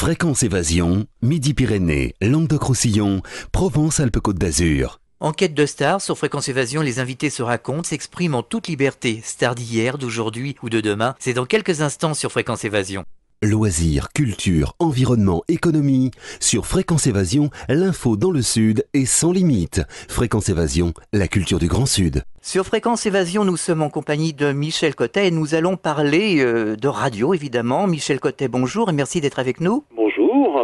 Fréquence Évasion, Midi-Pyrénées, Languedoc-Roussillon, Provence-Alpes-Côte d'Azur. En quête de stars, sur Fréquence Évasion, les invités se racontent, s'expriment en toute liberté. Stars d'hier, d'aujourd'hui ou de demain, c'est dans quelques instants sur Fréquence Évasion. Loisirs, culture, environnement, économie. Sur Fréquence Évasion, l'info dans le Sud est sans limite. Fréquence Évasion, la culture du Grand Sud. Sur Fréquence Évasion, nous sommes en compagnie de Michel Cotet et nous allons parler de radio, évidemment. Michel Cotet, bonjour et merci d'être avec nous.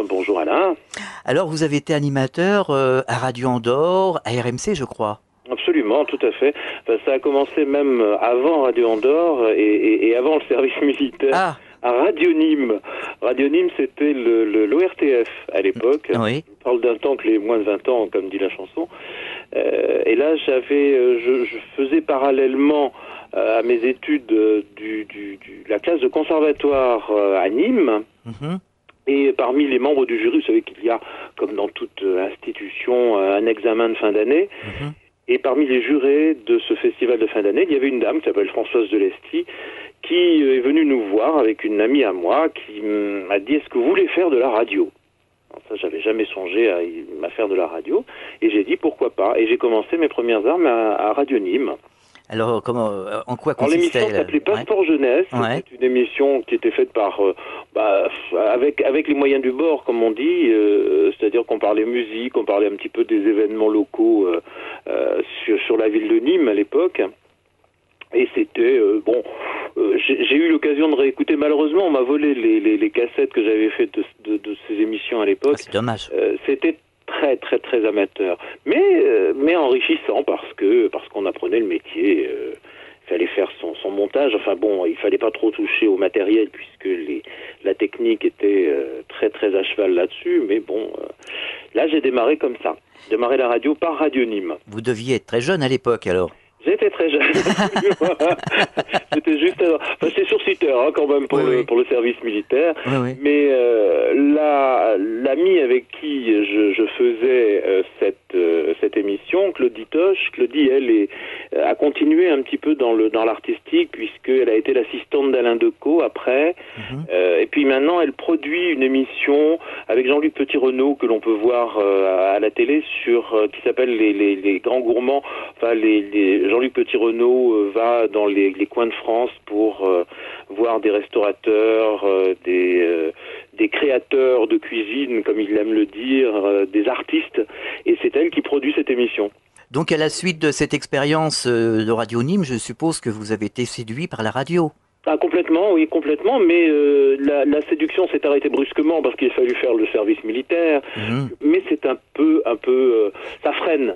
Bonjour Alain. Alors, vous avez été animateur à Radio Andorre, à RMC, je crois. Absolument, tout à fait. Enfin, ça a commencé même avant Radio Andorre et avant le service militaire. Ah. À Radio Nîmes. Radio Nîmes, c'était l'ORTF à l'époque. Oui. On parle d'un temps que les moins de 20 ans, comme dit la chanson. Et là, je faisais parallèlement à mes études de la classe de conservatoire à Nîmes. Mm-hmm. Et parmi les membres du jury, vous savez qu'il y a, comme dans toute institution, un examen de fin d'année. Mm-hmm. Et parmi les jurés de ce festival de fin d'année, il y avait une dame qui s'appelle Françoise Delesty, qui est venue nous voir avec une amie à moi qui m'a dit « Est-ce que vous voulez faire de la radio ?» Alors ça, j'avais jamais songé à faire de la radio. Et j'ai dit « Pourquoi pas ?» Et j'ai commencé mes premières armes à Radio Nîmes. Alors, en quoi consistait l'émission s'appelait Passeport Jeunesse. Ouais. C'est une émission qui était faite par avec les moyens du bord, comme on dit, c'est-à-dire qu'on parlait musique, on parlait un petit peu des événements locaux sur la ville de Nîmes à l'époque. Et c'était j'ai eu l'occasion de réécouter. Malheureusement, on m'a volé les cassettes que j'avais faites de ces émissions à l'époque. C'est dommage. C'était très très amateur, mais enrichissant parce qu'on apprenait le métier. Il fallait faire son montage. Enfin bon, il fallait pas trop toucher au matériel puisque la technique était très très à cheval là-dessus. Mais bon, là j'ai démarré comme ça. Démarré la radio par Radio Nîmes. Vous deviez être très jeune à l'époque alors. J'étais très jeune. C'était juste, enfin, c'est sur-citeur quand même pour le service militaire. Oui. Mais l'amie avec qui je faisais cette émission, Claudie Toche, elle a continué un petit peu dans l'artistique puisqu'elle a été l'assistante d'Alain Decaux après. Mm-hmm. Et puis maintenant, elle produit une émission avec Jean-Luc Petit-Renaud que l'on peut voir à la télé qui s'appelle les Grands Gourmands. Enfin, Jean-Luc Petit-Renaud va dans les coins de France pour voir des restaurateurs, des créateurs de cuisine, comme il aime le dire, des artistes, et c'est elle qui produit cette émission. Donc à la suite de cette expérience de Radio Nîmes, je suppose que vous avez été séduit par la radio. Ah, complètement, mais la séduction s'est arrêtée brusquement parce qu'il a fallu faire le service militaire. Mmh. Mais c'est un peu, ça freine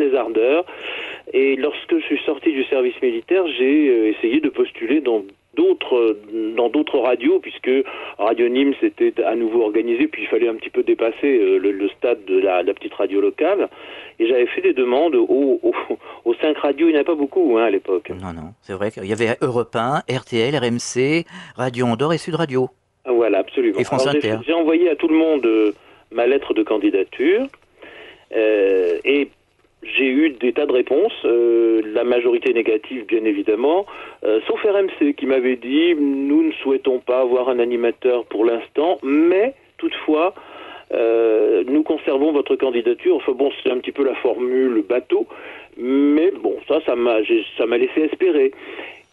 les ardeurs. Et lorsque je suis sorti du service militaire, j'ai essayé de postuler dans d'autres radios, puisque Radio Nîmes s'était à nouveau organisé, puis il fallait un petit peu dépasser le stade de la petite radio locale. Et j'avais fait des demandes aux 5 radios, il n'y en avait pas beaucoup à l'époque. Non, c'est vrai qu'il y avait Europe 1, RTL, RMC, Radio Andorre et Sud Radio. Voilà, absolument. Et France Inter. J'ai envoyé à tout le monde ma lettre de candidature, et j'ai eu des tas de réponses, la majorité négative bien évidemment, sauf RMC qui m'avait dit « Nous ne souhaitons pas avoir un animateur pour l'instant, mais toutefois, nous conservons votre candidature. » Enfin bon, c'est un petit peu la formule bateau, mais bon, ça m'a laissé espérer.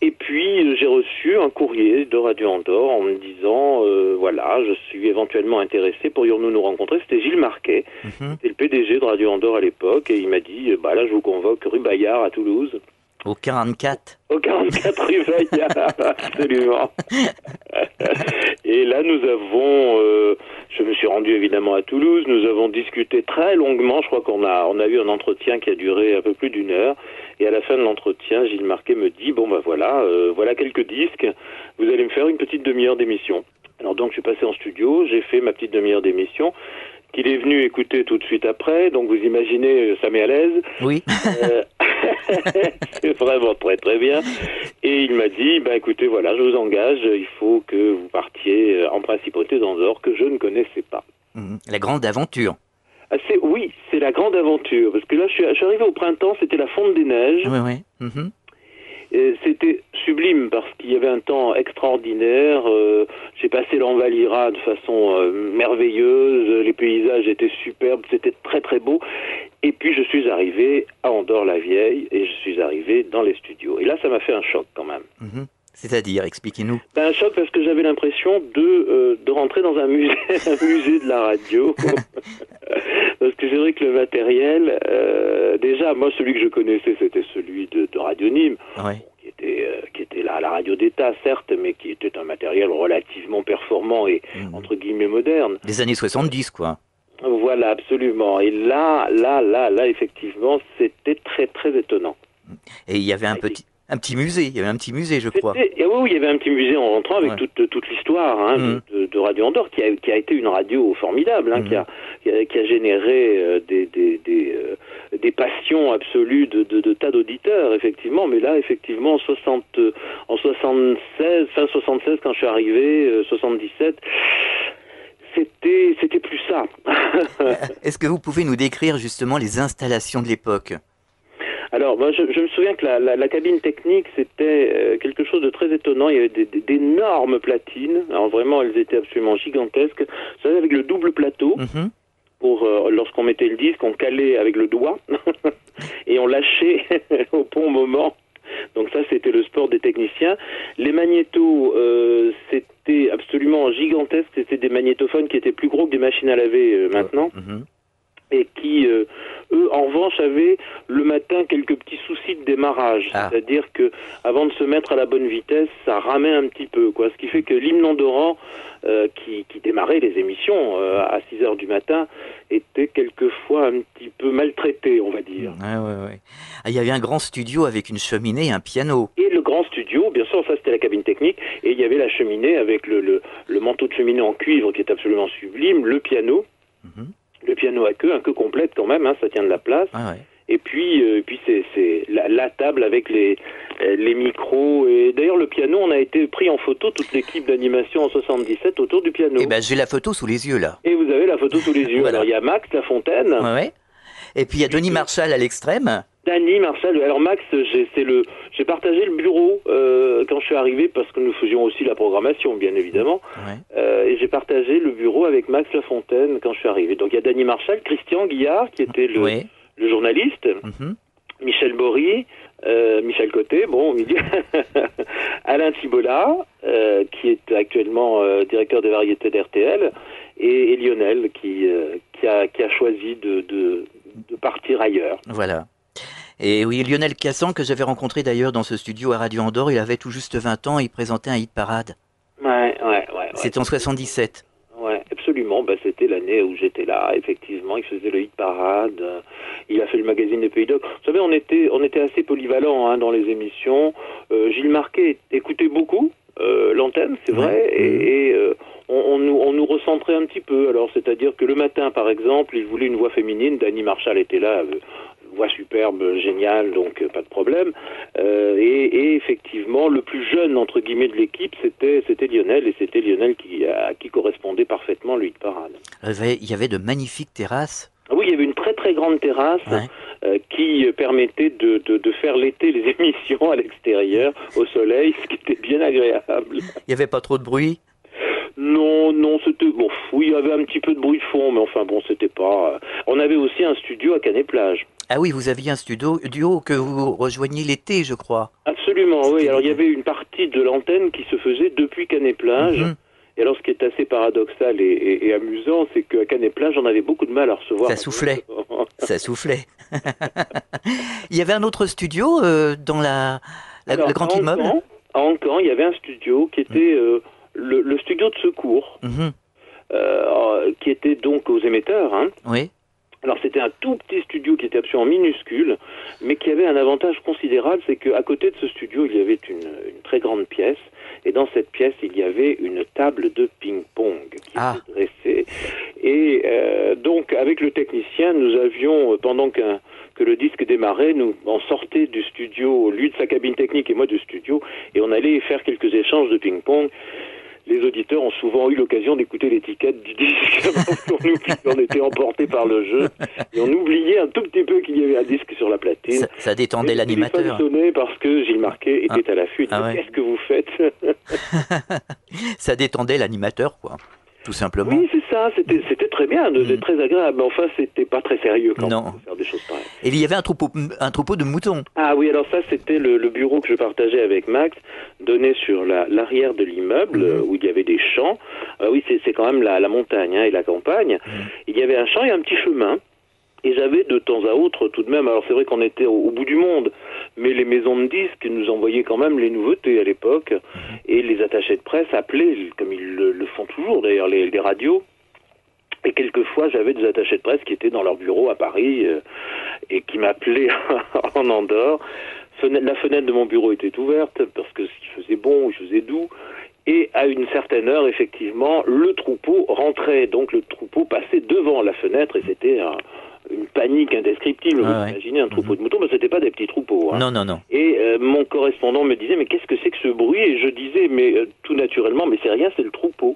Et puis, j'ai reçu un courrier de Radio Andorre en me disant, voilà, je suis éventuellement intéressé, pourrions-nous nous rencontrer? C'était Gilles Marquet, c'était le PDG de Radio Andorre à l'époque, et il m'a dit, là, je vous convoque rue Bayard à Toulouse. Au 44. Au 44 rue Bayard, absolument. Et là, je me suis rendu évidemment à Toulouse, nous avons discuté très longuement, je crois qu'on a eu un entretien qui a duré un peu plus d'1 heure, et à la fin de l'entretien, Gilles Marquet me dit, voilà quelques disques, vous allez me faire une petite demi-heure d'émission. Alors donc, je suis passé en studio, j'ai fait ma petite demi-heure d'émission, qu'il est venu écouter tout de suite après, donc vous imaginez, ça met à l'aise. Oui. C'est vraiment très très bien. Et il m'a dit, écoutez, voilà, je vous engage, il faut que vous partiez en principauté d'Andorre, que je ne connaissais pas. La grande aventure. C'est la grande aventure, parce que là, je suis arrivé au printemps, c'était la fonte des neiges. Oui. Mm-hmm. c'était sublime parce qu'il y avait un temps extraordinaire. J'ai passé l'Envalira de façon merveilleuse. Les paysages étaient superbes, c'était très très beau. Et puis je suis arrivé à Andorre-la-Vieille et je suis arrivé dans les studios. Et là, ça m'a fait un choc quand même. C'est-à-dire, expliquez-nous. Ben, un choc parce que j'avais l'impression de rentrer dans un musée, un musée de la radio. Parce que c'est vrai que le matériel, déjà, moi, celui que je connaissais, c'était celui de Radio Nîmes, Ouais. qui était là à la radio d'État, certes, mais qui était un matériel relativement performant et, entre guillemets, moderne. Les années 70, quoi. Voilà, absolument. Et là, effectivement, c'était très, très étonnant. Et il y avait un petit musée, je crois. Oui, il y avait un petit musée en rentrant avec toute l'histoire de Radio Andorre, qui a été une radio formidable, qui a généré des passions absolues de tas d'auditeurs, effectivement. Mais là, effectivement, en 76, fin 76, quand je suis arrivé, 77... C'était plus ça. Est-ce que vous pouvez nous décrire justement les installations de l'époque ? Alors, moi, je me souviens que la cabine technique, c'était quelque chose de très étonnant. Il y avait d'énormes platines. Alors vraiment, elles étaient absolument gigantesques. Vous savez, avec le double plateau, pour lorsqu'on mettait le disque, on calait avec le doigt et on lâchait au bon moment. Donc ça, c'était le sport des techniciens. Les magnétos, c'était absolument gigantesque. C'était des magnétophones qui étaient plus gros que des machines à laver maintenant. Et qui, eux, en revanche, avaient le matin quelques petits soucis de démarrage. C'est-à-dire que avant de se mettre à la bonne vitesse, ça ramait un petit peu, quoi. Ce qui fait que l'hymne andorran, qui démarrait les émissions à 6 heures du matin, était quelquefois un petit peu maltraité, on va dire. Ouais. Ah, il y avait un grand studio avec une cheminée et un piano. Et le grand studio, bien sûr, ça c'était la cabine technique, et il y avait la cheminée avec le manteau de cheminée en cuivre qui est absolument sublime, le piano. Le piano à queue, un queue complète quand même, ça tient de la place. Et puis c'est la table avec les micros. Et d'ailleurs, le piano, on a été pris en photo, toute l'équipe d'animation en 77, autour du piano. Eh ben, j'ai la photo sous les yeux, là. Et vous avez la photo sous les yeux. Voilà. Alors, il y a Max Lafontaine. Ouais. Et puis, il y a Denis Marshall à l'extrême. Denis Marshall. Alors, Max, j'ai partagé le bureau quand je suis arrivé, parce que nous faisions aussi la programmation, bien évidemment. Et j'ai partagé le bureau avec Max Lafontaine quand je suis arrivé. Donc, il y a Denis Marshall, Christian Guillard, qui était le journaliste, Michel Bory, Michel Côté, bon, au milieu, Alain Thibola, qui est actuellement directeur des variétés d'RTL, et Lionel, qui a choisi de partir ailleurs. Voilà. Et oui, Lionel Cassan, que j'avais rencontré d'ailleurs dans ce studio à Radio Andorre, il avait tout juste 20 ans et il présentait un hit parade. Ouais. C'était en 77. Ouais, absolument. C'était l'année où j'étais là. Effectivement, il faisait le hit parade. Il a fait le magazine des Pays d'Oc. Vous savez, on était assez polyvalents dans les émissions. Gilles Marquet écoutait beaucoup l'antenne, c'est vrai, et on nous recentrait un petit peu. Alors, c'est-à-dire que le matin, par exemple, il voulait une voix féminine. Denis Marshall était là. Voix superbe, géniale, donc pas de problème. Et effectivement, le plus jeune, entre guillemets, de l'équipe, c'était Lionel, et c'était Lionel qui correspondait parfaitement le hit parade. Il y avait de magnifiques terrasses. Oui, il y avait une très très grande terrasse qui permettait de faire l'été les émissions à l'extérieur, au soleil, ce qui était bien agréable. Il n'y avait pas trop de bruit ? Non, c'était... Bon, oui, il y avait un petit peu de bruit de fond, mais enfin bon, c'était pas... On avait aussi un studio à Canet-Plage. Ah oui, vous aviez un studio que vous rejoigniez l'été, je crois. Absolument, oui. Alors, il y avait une partie de l'antenne qui se faisait depuis Canet-Plage. Et alors, ce qui est assez paradoxal et amusant, c'est qu'à Canet-Plage, on avait beaucoup de mal à recevoir... Ça soufflait. Ça soufflait. Il y avait un autre studio dans le grand immeuble. À Ancan, il y avait un studio qui était le studio de secours, qui était donc aux émetteurs. Oui. Alors c'était un tout petit studio qui était absolument minuscule, mais qui avait un avantage considérable, c'est qu'à côté de ce studio, il y avait une très grande pièce, et dans cette pièce, il y avait une table de ping-pong qui était dressée. Et donc, avec le technicien, nous avions, pendant que le disque démarrait, on sortait du studio, lui de sa cabine technique et moi du studio, et on allait faire quelques échanges de ping-pong. les auditeurs ont souvent eu l'occasion d'écouter l'étiquette du disque. On était emportés par le jeu et on oubliait un tout petit peu qu'il y avait un disque sur la platine. Ça détendait l'animateur. Le téléphone sonnait parce que Gilles Marquet était à l'affût. Ouais. Qu'est-ce que vous faites? Ça détendait l'animateur, quoi. Tout simplement. Oui, c'est ça, c'était très bien, c'était très agréable, mais enfin, c'était pas très sérieux quand même de faire des choses pareilles. Et il y avait un troupeau de moutons. Ah oui, alors ça, c'était le bureau que je partageais avec Max, donné sur l'arrière de l'immeuble, où il y avait des champs. Oui, c'est quand même la montagne et la campagne. Il y avait un champ et un petit chemin. Et j'avais de temps à autre tout de même, alors c'est vrai qu'on était au bout du monde, mais les maisons de disques nous envoyaient quand même les nouveautés à l'époque, et les attachés de presse appelaient, comme ils le font toujours d'ailleurs, les radios, et quelquefois j'avais des attachés de presse qui étaient dans leur bureau à Paris, et qui m'appelaient en Andorre. La fenêtre de mon bureau était ouverte, parce que il faisait bon, il faisait doux, et à une certaine heure, effectivement, le troupeau rentrait, donc le troupeau passait devant la fenêtre, et c'était une panique indescriptible. Vous imaginez un troupeau de moutons, mais c'était pas des petits troupeaux. Hein. Non. Et mon correspondant me disait, mais qu'est-ce que c'est que ce bruit? Et je disais, mais tout naturellement, mais c'est rien, c'est le troupeau.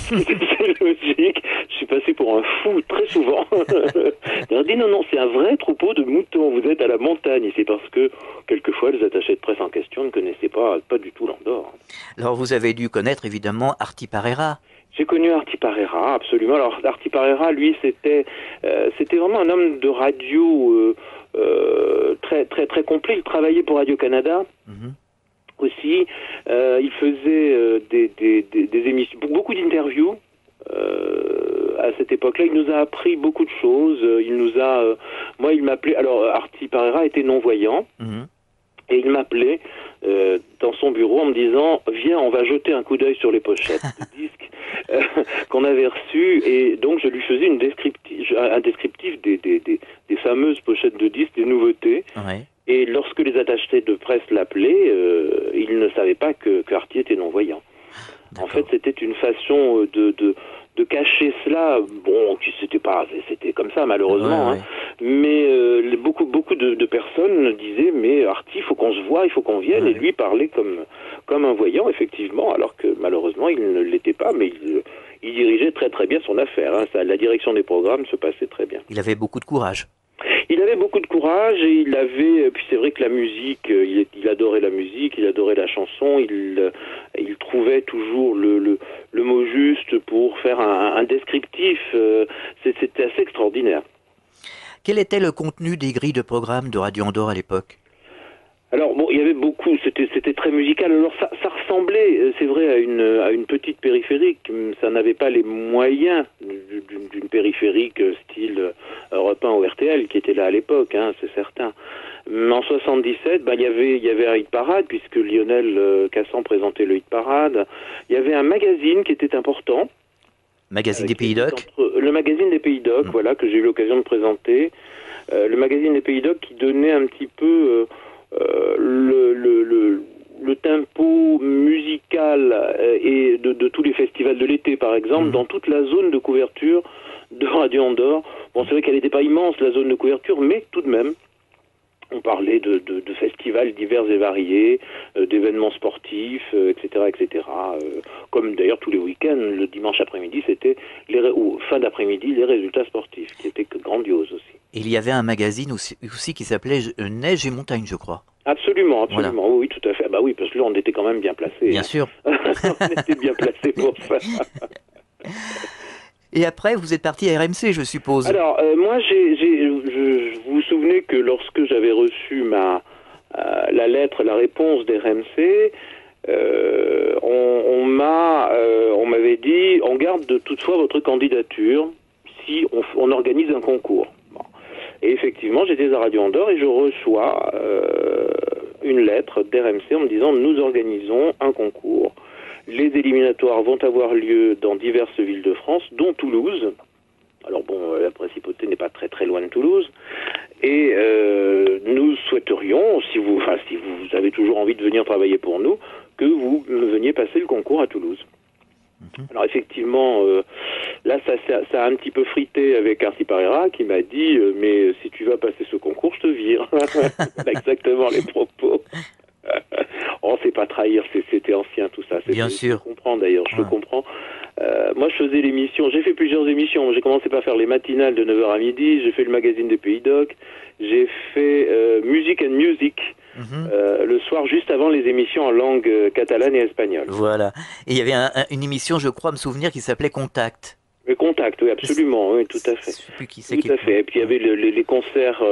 C'est logique. Je suis passé pour un fou très souvent. Il a dit, non, c'est un vrai troupeau de moutons. Vous êtes à la montagne. Et c'est parce que, quelquefois, les attachés de presse en question ne connaissaient pas du tout l'Andorre. Alors, vous avez dû connaître, évidemment, Arti Parera. J'ai connu Arti Parera, absolument. Alors, Arti Parera, lui, c'était vraiment un homme de radio très, très, très complet. Il travaillait pour Radio-Canada aussi. Il faisait des émissions, beaucoup d'interviews à cette époque-là. Il nous a appris beaucoup de choses. Moi, il m'appelait... Alors, Arti Parera était non-voyant. Et il m'appelait dans son bureau en me disant, viens, on va jeter un coup d'œil sur les pochettes de disques qu'on avait reçues. Et donc je lui faisais un descriptif des fameuses pochettes de disques, des nouveautés. Ouais. Et lorsque les attachés de presse l'appelaient, ils ne savaient pas que Arti était non-voyant. En fait, c'était une façon de cacher cela. Bon, c'était comme ça malheureusement. Ouais. Mais beaucoup de personnes disaient, mais Arti, il faut qu'on se voie, il faut qu'on vienne. Et lui parlait comme un voyant, effectivement, alors que malheureusement il ne l'était pas, mais il dirigeait très très bien son affaire. Hein. La direction des programmes se passait très bien. Il avait beaucoup de courage. Il avait beaucoup de courage et puis c'est vrai que la musique, il adorait la musique, il adorait la chanson, il trouvait toujours le mot juste pour faire un descriptif. C'était assez extraordinaire. Quel était le contenu des grilles de programme de Radio Andorre à l'époque? Alors bon, il y avait beaucoup, c'était très musical. Alors ça ressemblait, c'est vrai, à une petite périphérique. Ça n'avait pas les moyens d'une périphérique style Europe 1 ou RTL qui était là à l'époque, hein, c'est certain. Mais en 77, il y avait un hit parade puisque Lionel Cassan présentait le hit parade. Il y avait un magazine qui était important. Magazine des Pays d'Oc. Le magazine des Pays d'Oc, voilà, que j'ai eu l'occasion de présenter. Le magazine des Pays d'Oc qui donnait un petit peu le tempo musical et de tous les festivals de l'été, par exemple, dans toute la zone de couverture de Radio Andorre. Bon, c'est vrai qu'elle n'était pas immense, la zone de couverture, mais tout de même, on parlait de festivals divers et variés, d'événements sportifs, etc. Comme d'ailleurs tous les week-ends, le dimanche après-midi, c'était fin d'après-midi, les résultats sportifs, qui étaient grandioses aussi. Et il y avait un magazine aussi qui s'appelait Neige et Montagne, je crois. Absolument, voilà. Oui, tout à fait. Bah oui, parce que là, on était quand même bien placés. Bien sûr. On était bien placés pour ça. Et après, vous êtes parti à RMC, je suppose. Alors, moi, vous vous souvenez que lorsque j'avais reçu la réponse d'RMC, on m'avait dit, on garde toutefois votre candidature si on organise un concours. Bon. Et effectivement, j'étais à Radio Andorre et je reçois une lettre d'RMC en me disant, nous organisons un concours. Les éliminatoires vont avoir lieu dans diverses villes de France, dont Toulouse. Alors bon, la principauté n'est pas très très loin de Toulouse. Et nous souhaiterions, si vous avez toujours envie de venir travailler pour nous, que vous veniez passer le concours à Toulouse. Alors effectivement, là ça a un petit peu frité avec Arti Parera qui m'a dit mais si tu vas passer ce concours, je te vire. Exactement les propos. Oh, c'est pas trahir, c'était ancien tout ça. Bien sûr. Je comprends d'ailleurs, je le comprends. Moi, je faisais l'émission, j'ai fait plusieurs émissions. J'ai commencé par faire les matinales de 9h à midi, j'ai fait le magazine des Pays d'Oc, j'ai fait Music and Music, le soir juste avant les émissions en langue catalane et espagnole. Voilà. Et il y avait une émission, je crois me souvenir, qui s'appelait Contact. Le Contact, oui, absolument, oui, tout à fait. Je sais plus qui c'est tout à fait. Et puis il y avait les concerts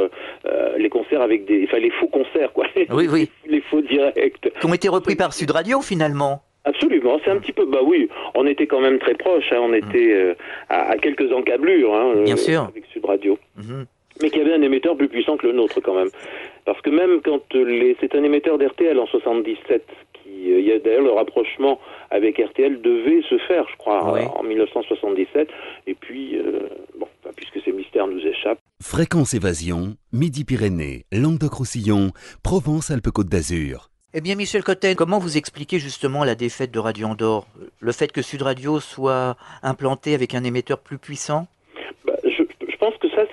avec les faux concerts, quoi. Oui, oui. Les faux directs. Qui ont été repris par Sud Radio, finalement. Absolument, c'est un petit peu, bah oui, on était quand même très proches, on était à quelques encablures, bien sûr, avec Sud Radio, mais qui avait un émetteur plus puissant que le nôtre quand même, parce que même quand c'est un émetteur d'RTL en 77, il y a d'ailleurs le rapprochement avec RTL devait se faire, je crois, en 1977, et puis, puisque ces mystères nous échappent. Fréquence Évasion, Midi-Pyrénées, Languedoc-Roussillon, Provence-Alpes-Côte d'Azur. Eh bien, Michel Cotten, comment vous expliquez justement la défaite de Radio Andorre? Le fait que Sud Radio soit implanté avec un émetteur plus puissant? Je pense que ça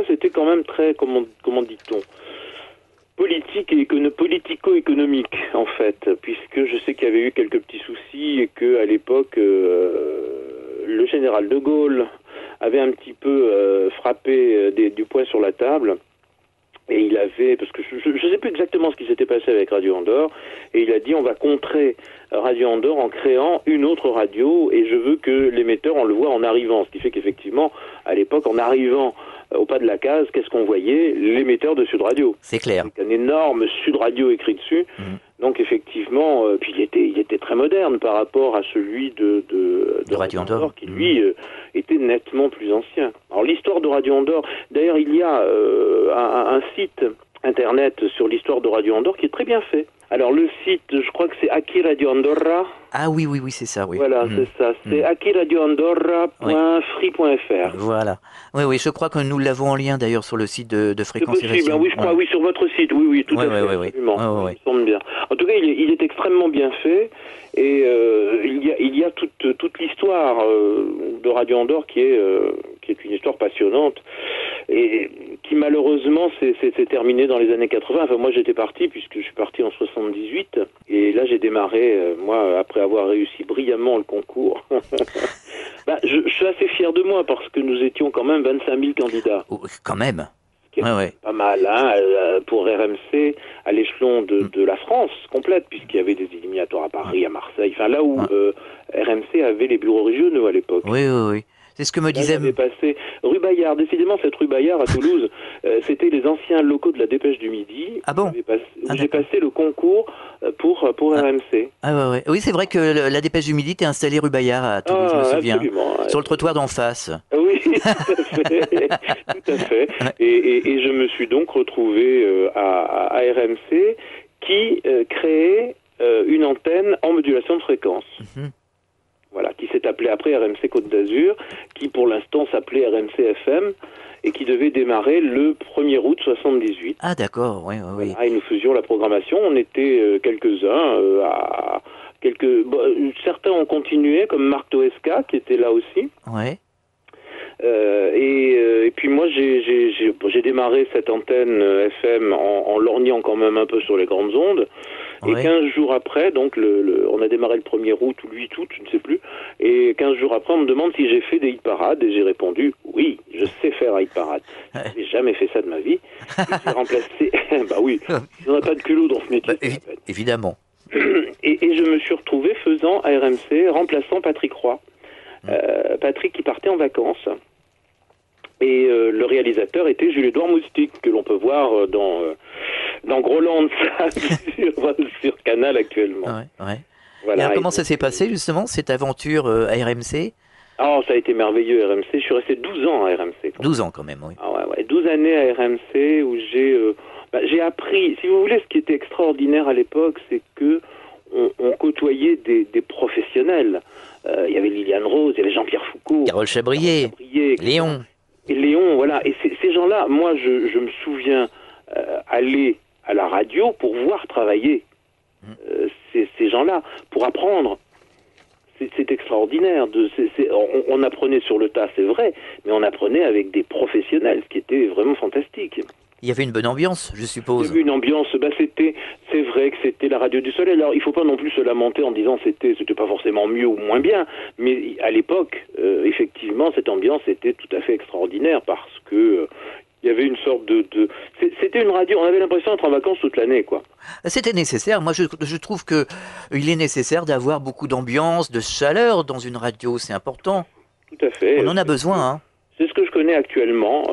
c'était quand même très, comment dit-on, politique et politico-économique en fait, puisque je sais qu'il y avait eu quelques petits soucis et que à l'époque le général de Gaulle avait un petit peu frappé du poing sur la table. Et il avait, parce que je ne sais plus exactement ce qui s'était passé avec Radio Andorre, et il a dit on va contrer Radio Andorre en créant une autre radio, et je veux que l'émetteur, on le voit en arrivant. Ce qui fait qu'effectivement, à l'époque, en arrivant au pas de la case, qu'est-ce qu'on voyait? L'émetteur de Sud Radio. C'est clair. Avec un énorme Sud Radio écrit dessus. Donc effectivement, puis il était très moderne par rapport à celui de Radio Andorre, qui lui était nettement plus ancien. Alors l'histoire de Radio Andorre, d'ailleurs il y a un site internet sur l'histoire de Radio Andorre qui est très bien fait. Alors le site, je crois que c'est Aquí Radio Andorra. Ah oui, c'est ça, oui. Voilà, c'est ça, c'est akiradioandorra.free.fr. Voilà. Oui, je crois que nous l'avons en lien d'ailleurs sur le site de Fréquence Évasion. Oui, je crois, oui, sur votre site, oui, tout à fait, absolument. Il me semble bien. En tout cas, il est extrêmement bien fait, et il y a toute l'histoire de Radio Andorre qui est une histoire passionnante, et qui malheureusement s'est terminée dans les années 80. Enfin, moi j'étais parti, puisque je suis parti en 78, et là j'ai démarré, moi, après avoir réussi brillamment le concours. Je suis assez fier de moi, parce que nous étions quand même 25 000 candidats. Quand même. Pas mal, pour RMC, à l'échelon de la France complète, puisqu'il y avait des éliminatoires à Paris, à Marseille, enfin là où RMC avait les bureaux régionaux à l'époque. Oui. C'est ce que me disait... J'avais passé rue Bayard. Décidément, cette rue Bayard à Toulouse, c'était les anciens locaux de la Dépêche du Midi. Ah bon? J'ai passé le concours pour RMC. Ouais. Oui, c'est vrai que la Dépêche du Midi était installée rue Bayard à Toulouse, je me souviens. Absolument. Sur le trottoir d'en face. Oui, tout à fait. Et je me suis donc retrouvé à RMC qui créait une antenne en modulation de fréquence. Voilà, qui s'est appelé après RMC Côte d'Azur, qui pour l'instant s'appelait RMC FM, et qui devait démarrer le 1er août 78. Ah d'accord, oui. Voilà, et nous faisions la programmation, on était quelques-uns, certains ont continué, comme Marc Toesca, qui était là aussi. Ouais. Et puis moi j'ai démarré cette antenne FM en lorgnant quand même un peu sur les grandes ondes. Et 15 jours après, donc on a démarré le 1er août ou le 8 août, je ne sais plus, et 15 jours après on me demande si j'ai fait des hit parades, et j'ai répondu oui, je sais faire un hit parade. J'ai jamais fait ça de ma vie. J'ai remplacé, bah oui, il n'y en a pas de culot dans ce métier. Évidemment. Et je me suis retrouvé faisant à RMC, remplaçant Patrick Roy. Patrick qui partait en vacances. Et le réalisateur était Jules-Édouard Moustique, que l'on peut voir dans Groland sur Canal actuellement. Ouais. Voilà, et alors, comment ça s'est passé justement, cette aventure à RMC? Oh, ça a été merveilleux à RMC. Je suis resté 12 ans à RMC. 12 ans quand même, oui. Ah ouais, 12 années à RMC où j'ai appris, si vous voulez, ce qui était extraordinaire à l'époque, c'est que on côtoyait des professionnels. Il y avait Liliane Rose, il y avait Jean-Pierre Foucault, Carole Chabrier, Léon. Et Léon, voilà. Et ces gens-là, moi, je me souviens aller à la radio pour voir travailler ces gens-là, pour apprendre. c'est extraordinaire. On apprenait sur le tas, c'est vrai, mais on apprenait avec des professionnels, ce qui était vraiment fantastique. Il y avait une bonne ambiance, je suppose. Il y avait une ambiance, c'est vrai que c'était la radio du soleil. Alors, il ne faut pas non plus se lamenter en disant c'était pas forcément mieux ou moins bien, mais à l'époque, effectivement, cette ambiance était tout à fait extraordinaire parce que il y avait une sorte c'était une radio, on avait l'impression d'être en vacances toute l'année, quoi. C'était nécessaire. Moi, je trouve que il est nécessaire d'avoir beaucoup d'ambiance, de chaleur dans une radio. C'est important. Tout à fait. On en a besoin, hein. C'est ce que je connais actuellement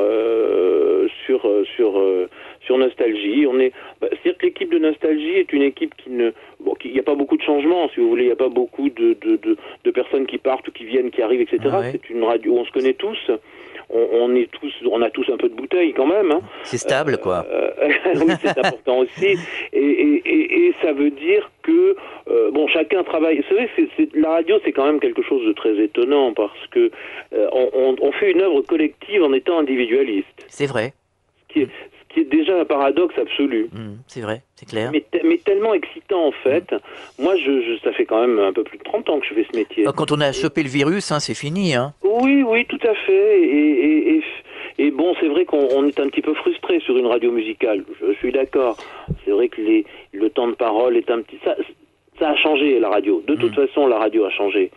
sur Nostalgie. C'est-à-dire que l'équipe de Nostalgie est une équipe il n'y a pas beaucoup de changements, si vous voulez. Il n'y a pas beaucoup de personnes qui partent ou qui viennent, qui arrivent, etc. Ah ouais. C'est une radio où on se connaît tous. On a tous un peu de bouteille quand même. Hein. C'est stable, quoi. Oui, c'est important aussi. Et ça veut dire que chacun travaille. Vous savez, la radio, c'est quand même quelque chose de très étonnant parce que on fait une œuvre collective en étant individualiste. C'est vrai. Ce qui est déjà un paradoxe absolu. C'est vrai, c'est clair. Mais tellement excitant en fait. Moi, ça fait quand même un peu plus de 30 ans que je fais ce métier. Quand on a chopé le virus, hein, c'est fini, hein. Oui, tout à fait. Et bon, c'est vrai qu'on est un petit peu frustré sur une radio musicale. Je suis d'accord. C'est vrai que le temps de parole est un petit... Ça a changé, la radio. De toute façon, la radio a changé.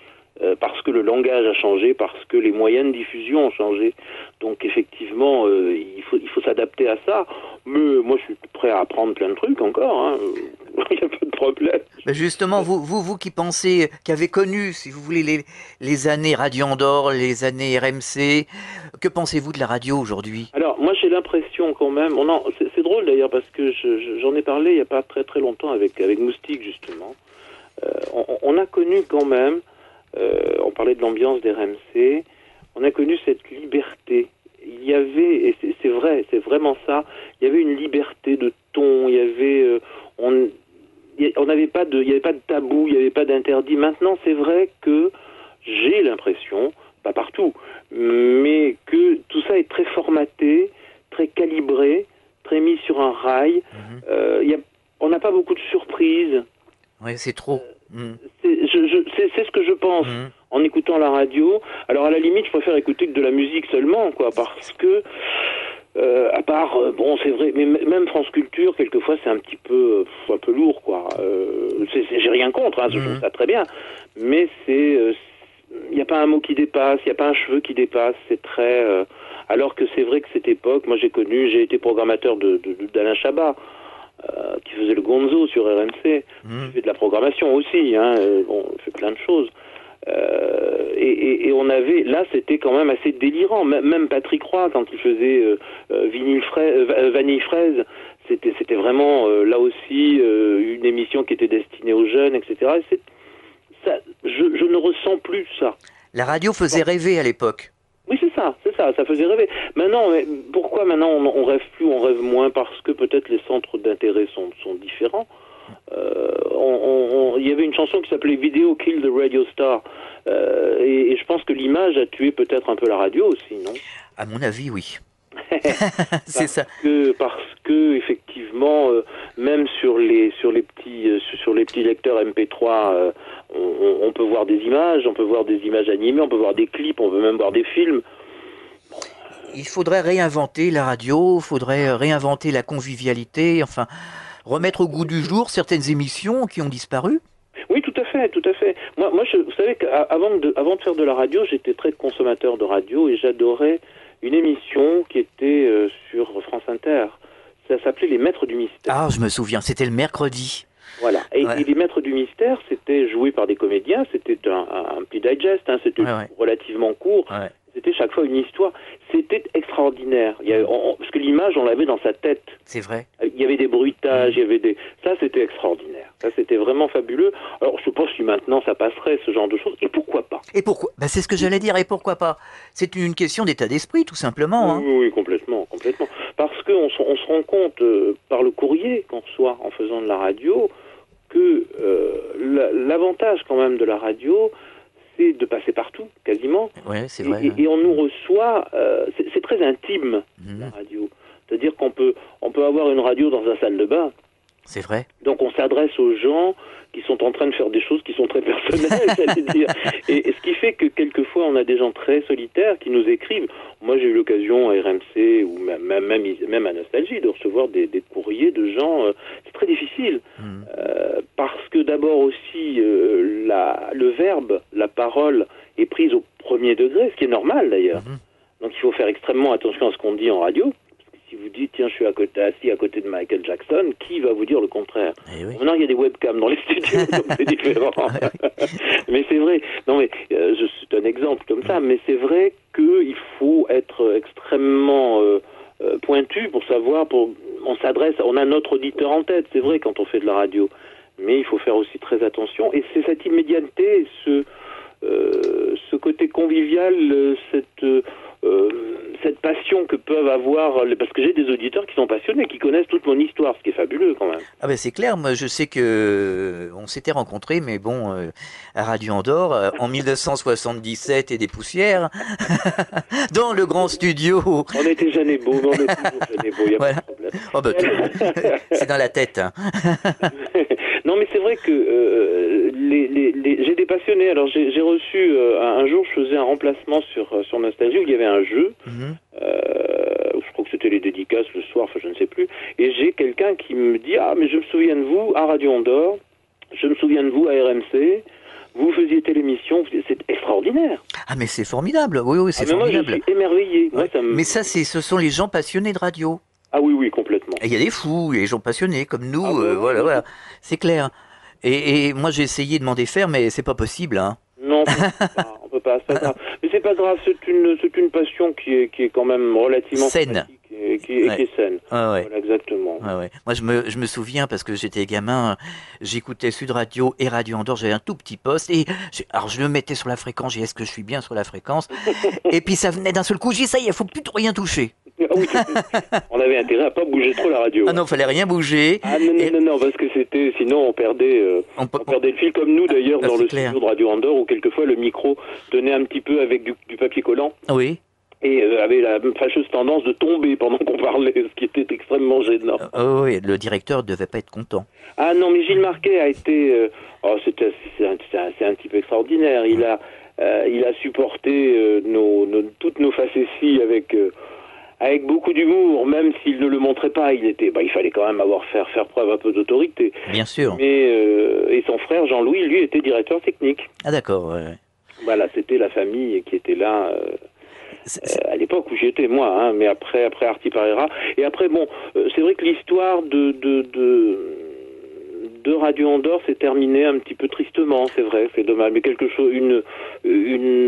Parce que le langage a changé, parce que les moyens de diffusion ont changé. Donc effectivement, il faut s'adapter à ça. Mais moi, je suis prêt à apprendre plein de trucs encore. Hein. Il n'y a pas de problème. Justement, vous qui pensez, qui avez connu, si vous voulez, les années Radio Andorre, les années RMC, que pensez-vous de la radio aujourd'hui? Alors, moi, j'ai l'impression quand même... C'est drôle d'ailleurs, parce que j'en ai parlé il n'y a pas très très longtemps avec Moustique, justement. On a connu quand même... on parlait de l'ambiance des RMC, on a connu cette liberté. Il y avait, et c'est vrai, c'est vraiment ça, il y avait une liberté de ton, il y avait, on n'avait pas il n'y avait pas de tabou, il n'y avait pas d'interdit. Maintenant, c'est vrai que j'ai l'impression, pas partout, mais que tout ça est très formaté, très calibré, très mis sur un rail. On n'a pas beaucoup de surprises. Oui, c'est trop. C'est ce que je pense en écoutant la radio. Alors à la limite, je préfère écouter que de la musique seulement, quoi, parce que à part, c'est vrai, mais même France Culture, quelquefois, c'est un petit peu lourd, quoi. J'ai rien contre, hein, je trouve ça très bien, mais il n'y a pas un mot qui dépasse, il n'y a pas un cheveu qui dépasse, c'est très... alors que c'est vrai que cette époque, moi j'ai été programmateur d'Alain Chabat, qui faisait le Gonzo sur RMC. J'ai fait de la programmation aussi, hein, on fait plein de choses. Et on avait, là c'était quand même assez délirant, même Patrick Roy quand il faisait Vanille Fraise, c'était vraiment là aussi une émission qui était destinée aux jeunes, etc. Je ne ressens plus ça. La radio faisait rêver à l'époque. Oui, c'est ça faisait rêver. Maintenant, pourquoi maintenant on rêve plus, on rêve moins? Parce que peut-être les centres d'intérêt sont différents. Il y avait une chanson qui s'appelait Video Kill the Radio Star, et je pense que l'image a tué peut-être un peu la radio aussi, non? À mon avis, oui. C'est ça. Parce que effectivement, même sur les petits lecteurs MP3, on peut voir des images, animées, on peut voir des clips, on peut même voir des films. Il faudrait réinventer la radio, il faudrait réinventer la convivialité, enfin remettre au goût du jour certaines émissions qui ont disparu. Oui, tout à fait. Moi, vous savez qu'avant de faire de la radio, j'étais très consommateur de radio et j'adorais une émission qui était sur France Inter. Ça s'appelait Les Maîtres du Mystère. Ah, je me souviens, c'était le mercredi. Voilà. Et Les Maîtres du Mystère, c'était joué par des comédiens, c'était un petit digest, hein, c'était relativement court. Ouais. C'était chaque fois une histoire. C'était extraordinaire. Parce que l'image, on l'avait dans sa tête. C'est vrai. Il y avait des bruitages, ça, c'était extraordinaire. Ça, c'était vraiment fabuleux. Alors, je sais pas si maintenant ça passerait, ce genre de choses. Et pourquoi pas? C'est ce que j'allais dire. Et pourquoi pas? C'est une question d'état d'esprit, tout simplement. Hein. Oui, complètement. Parce qu'on se rend compte, par le courrier qu'on reçoit en faisant de la radio, que l'avantage quand même de la radio, c'est de passer partout, quasiment. Oui, c'est vrai. Et on nous reçoit, c'est très intime, la radio. C'est-à-dire qu'on peut avoir une radio dans sa salle de bain. C'est vrai. Donc on s'adresse aux gens qui sont en train de faire des choses qui sont très personnelles, j'allais dire. Et ce qui fait que quelquefois on a des gens très solitaires qui nous écrivent. Moi j'ai eu l'occasion à RMC ou même à Nostalgie de recevoir des courriers de gens. C'est très difficile parce que d'abord aussi le verbe, la parole est prise au premier degré, ce qui est normal d'ailleurs. Donc il faut faire extrêmement attention à ce qu'on dit en radio. Si vous dites, tiens, je suis assis à côté de Michael Jackson, qui va vous dire le contraire? Oui. Maintenant, il y a des webcams dans les studios, donc c'est différent. Mais c'est vrai, non mais, c'est un exemple comme ça, mais c'est vrai qu'il faut être extrêmement pointu pour savoir, on a notre auditeur en tête, c'est vrai, quand on fait de la radio. Mais il faut faire aussi très attention. Et c'est cette immédiateté, ce côté convivial, cette passion que peuvent avoir, parce que j'ai des auditeurs qui sont passionnés, qui connaissent toute mon histoire, ce qui est fabuleux quand même. Ah ben c'est clair, moi je sais que on s'était rencontrés, mais bon, à Radio Andorre, en 1977 et des poussières, dans le grand studio. On était jamais beaux, mais on est toujours jamais beaux, il n'y a pas de problème. Oh ben, c'est dans la tête. Hein. Non mais c'est vrai que j'ai des passionnés. Alors j'ai reçu, un jour je faisais un remplacement sur Nostalgie où il y avait un jeu, je crois que c'était les dédicaces le soir, enfin je ne sais plus, et j'ai quelqu'un qui me dit, ah mais je me souviens de vous à Radio Andorre, je me souviens de vous à RMC, vous faisiez telle émission, c'est extraordinaire. Ah mais c'est formidable, oui c'est formidable. Moi je suis émerveillé. Ouais. Mais ça ce sont les gens passionnés de radio. Ah oui, complètement. Il y a des fous, il y a des gens passionnés comme nous, voilà, c'est clair. Et moi j'ai essayé de m'en défaire, mais c'est pas possible, hein. Non, on peut pas, c'est pas grave. Mais c'est pas grave, c'est une passion qui est quand même relativement saine. Qui est saine. Ah ouais. Voilà, exactement. Ah ouais. Moi, je me souviens, parce que j'étais gamin, j'écoutais Sud Radio et Radio Andorre, j'avais un tout petit poste, et alors je le mettais sur la fréquence, j'ai dit, est-ce que je suis bien sur la fréquence? Et puis ça venait d'un seul coup, j'ai dit, ça y est, il faut plus rien toucher. Ah oui, on avait intérêt à pas bouger trop la radio. Ah non, fallait rien bouger. Ah non, parce que sinon on perdait le fil, comme nous d'ailleurs dans le studio de Radio Andorre, où quelquefois le micro tenait un petit peu avec du papier collant. Oui. Et avait la fâcheuse tendance de tomber pendant qu'on parlait, ce qui était extrêmement gênant. Oui, le directeur devait pas être content. Ah non, mais Gilles Marquet a été... c'est un type extraordinaire. Il a supporté toutes nos facéties avec beaucoup d'humour, même s'il ne le montrait pas. Il fallait quand même faire preuve un peu d'autorité. Bien sûr. Mais et son frère Jean-Louis, lui, était directeur technique. Ah d'accord, ouais. Voilà, c'était la famille qui était là... à l'époque où j'y étais moi, hein, mais après Arti Parera. Et après bon, c'est vrai que l'histoire de Radio Andorre s'est terminée un petit peu tristement, c'est vrai, c'est dommage. Mais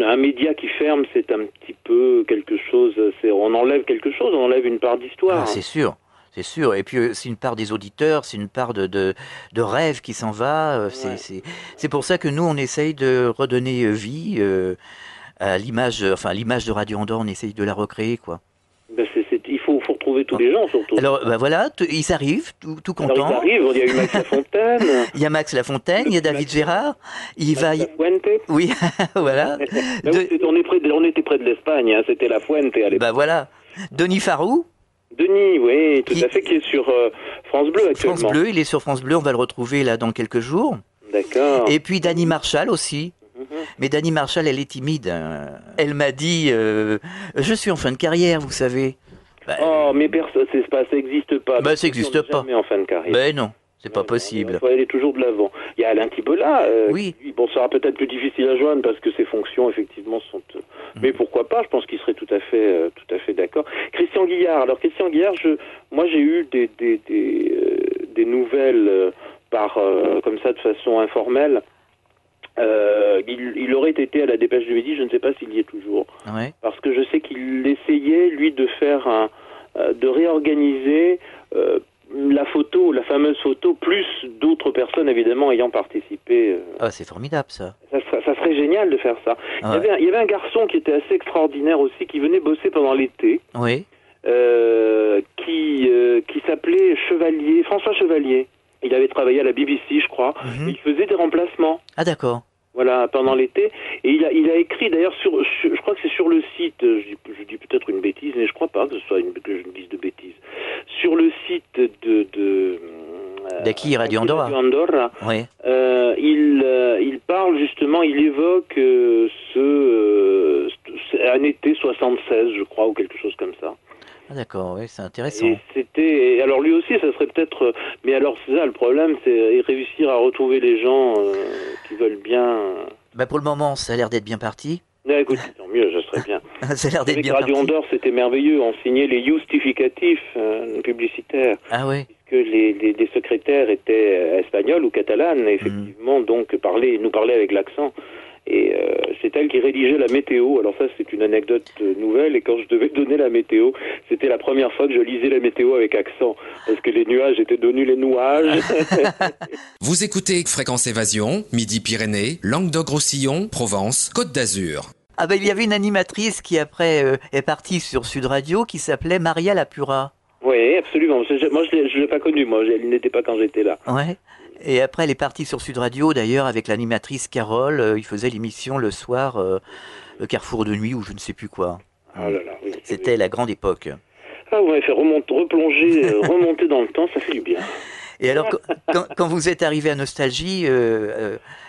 un média qui ferme, c'est un petit peu quelque chose. On enlève quelque chose, on enlève une part d'histoire. Ah, c'est sûr. C'est sûr, et puis c'est une part des auditeurs, c'est une part de rêve qui s'en va. Ouais. C'est pour ça que nous on essaye de redonner vie. L'image de Radio Andorre, on essaye de la recréer, quoi. Ben il faut retrouver tous les gens, surtout. Alors, voilà, ils arrivent, tout contents. Alors, ils arrivent, il y a eu Max Lafontaine. Il y a Max Lafontaine, il y a David Gérard. Lafuente. Oui, voilà. On était près de l'Espagne, hein, c'était La Fuente à l'époque. Ben voilà. Denis Farou. Denis, oui, tout à fait, qui est sur France Bleu actuellement. France Bleu, il est sur France Bleu, on va le retrouver là dans quelques jours. D'accord. Et puis Dany Marshall aussi. Mais Dany Marshall, elle est timide. Elle m'a dit, je suis en fin de carrière, vous savez. Oh, mais ça n'existe pas. Ça n'existe pas. Jamais en fin de carrière. Ben non, c'est pas possible. Il faut aller toujours de l'avant. Il y a Alain Thibola. Oui. Bon, ça sera peut-être plus difficile à joindre parce que ses fonctions, effectivement, sont... Mais pourquoi pas? Je pense qu'il serait tout à fait d'accord. Christian Guillard. Alors, Christian Guillard, moi, j'ai eu des nouvelles comme ça, de façon informelle. Il aurait été à la Dépêche du Midi, je ne sais pas s'il y est toujours. Ouais. Parce que je sais qu'il essayait, lui, de réorganiser la fameuse photo, plus d'autres personnes, évidemment, ayant participé. Ah, c'est formidable, ça. Ça serait génial de faire ça. Ah ouais. Il y avait un garçon qui était assez extraordinaire aussi, qui venait bosser pendant l'été. Oui. Qui s'appelait François Chevalier. Il avait travaillé à la BBC, je crois. Il faisait des remplacements. Ah, d'accord. Voilà, pendant l'été. Et il a écrit, d'ailleurs, je crois que c'est sur le site, je dis peut-être une bêtise, mais je crois pas que je dise de bêtises. Sur le site D'Aki Radio Andorra. Radio Andorra. Oui. Il parle justement, il évoque un été 76, je crois, ou quelque chose comme ça. Ah d'accord, oui, c'est intéressant. Et alors lui aussi, ça serait peut-être... Mais alors c'est ça, le problème, c'est réussir à retrouver les gens qui veulent bien... Pour le moment, ça a l'air d'être bien parti. Écoute, tant mieux, ça serait bien. Ça a l'air d'être bien Radio parti. Andorre, c'était merveilleux. On signait les justificatifs publicitaires. Ah oui. Puisque les secrétaires étaient espagnols ou catalanes, et effectivement, donc nous parlaient avec l'accent. Et c'est elle qui rédigeait la météo. Alors ça, c'est une anecdote nouvelle. Et quand je devais donner la météo, c'était la première fois que je lisais la météo avec accent. Parce que les nuages étaient devenus les nuages. Vous écoutez Fréquence Évasion, Midi-Pyrénées, Languedoc-Roussillon, Provence, Côte d'Azur. Ah il y avait une animatrice qui après est partie sur Sud Radio qui s'appelait Maria Lapura. Oui, absolument. Moi, je l'ai pas connue. Moi, elle n'était pas quand j'étais là. Ouais. Et après, elle est partie sur Sud Radio, d'ailleurs, avec l'animatrice Carole. Il faisait l'émission le soir, Carrefour de nuit, ou je ne sais plus quoi. Oh là là, oui. C'était la grande époque. Ah ouais, faire remonter dans le temps, ça fait du bien. Et alors, quand vous êtes arrivé à Nostalgie,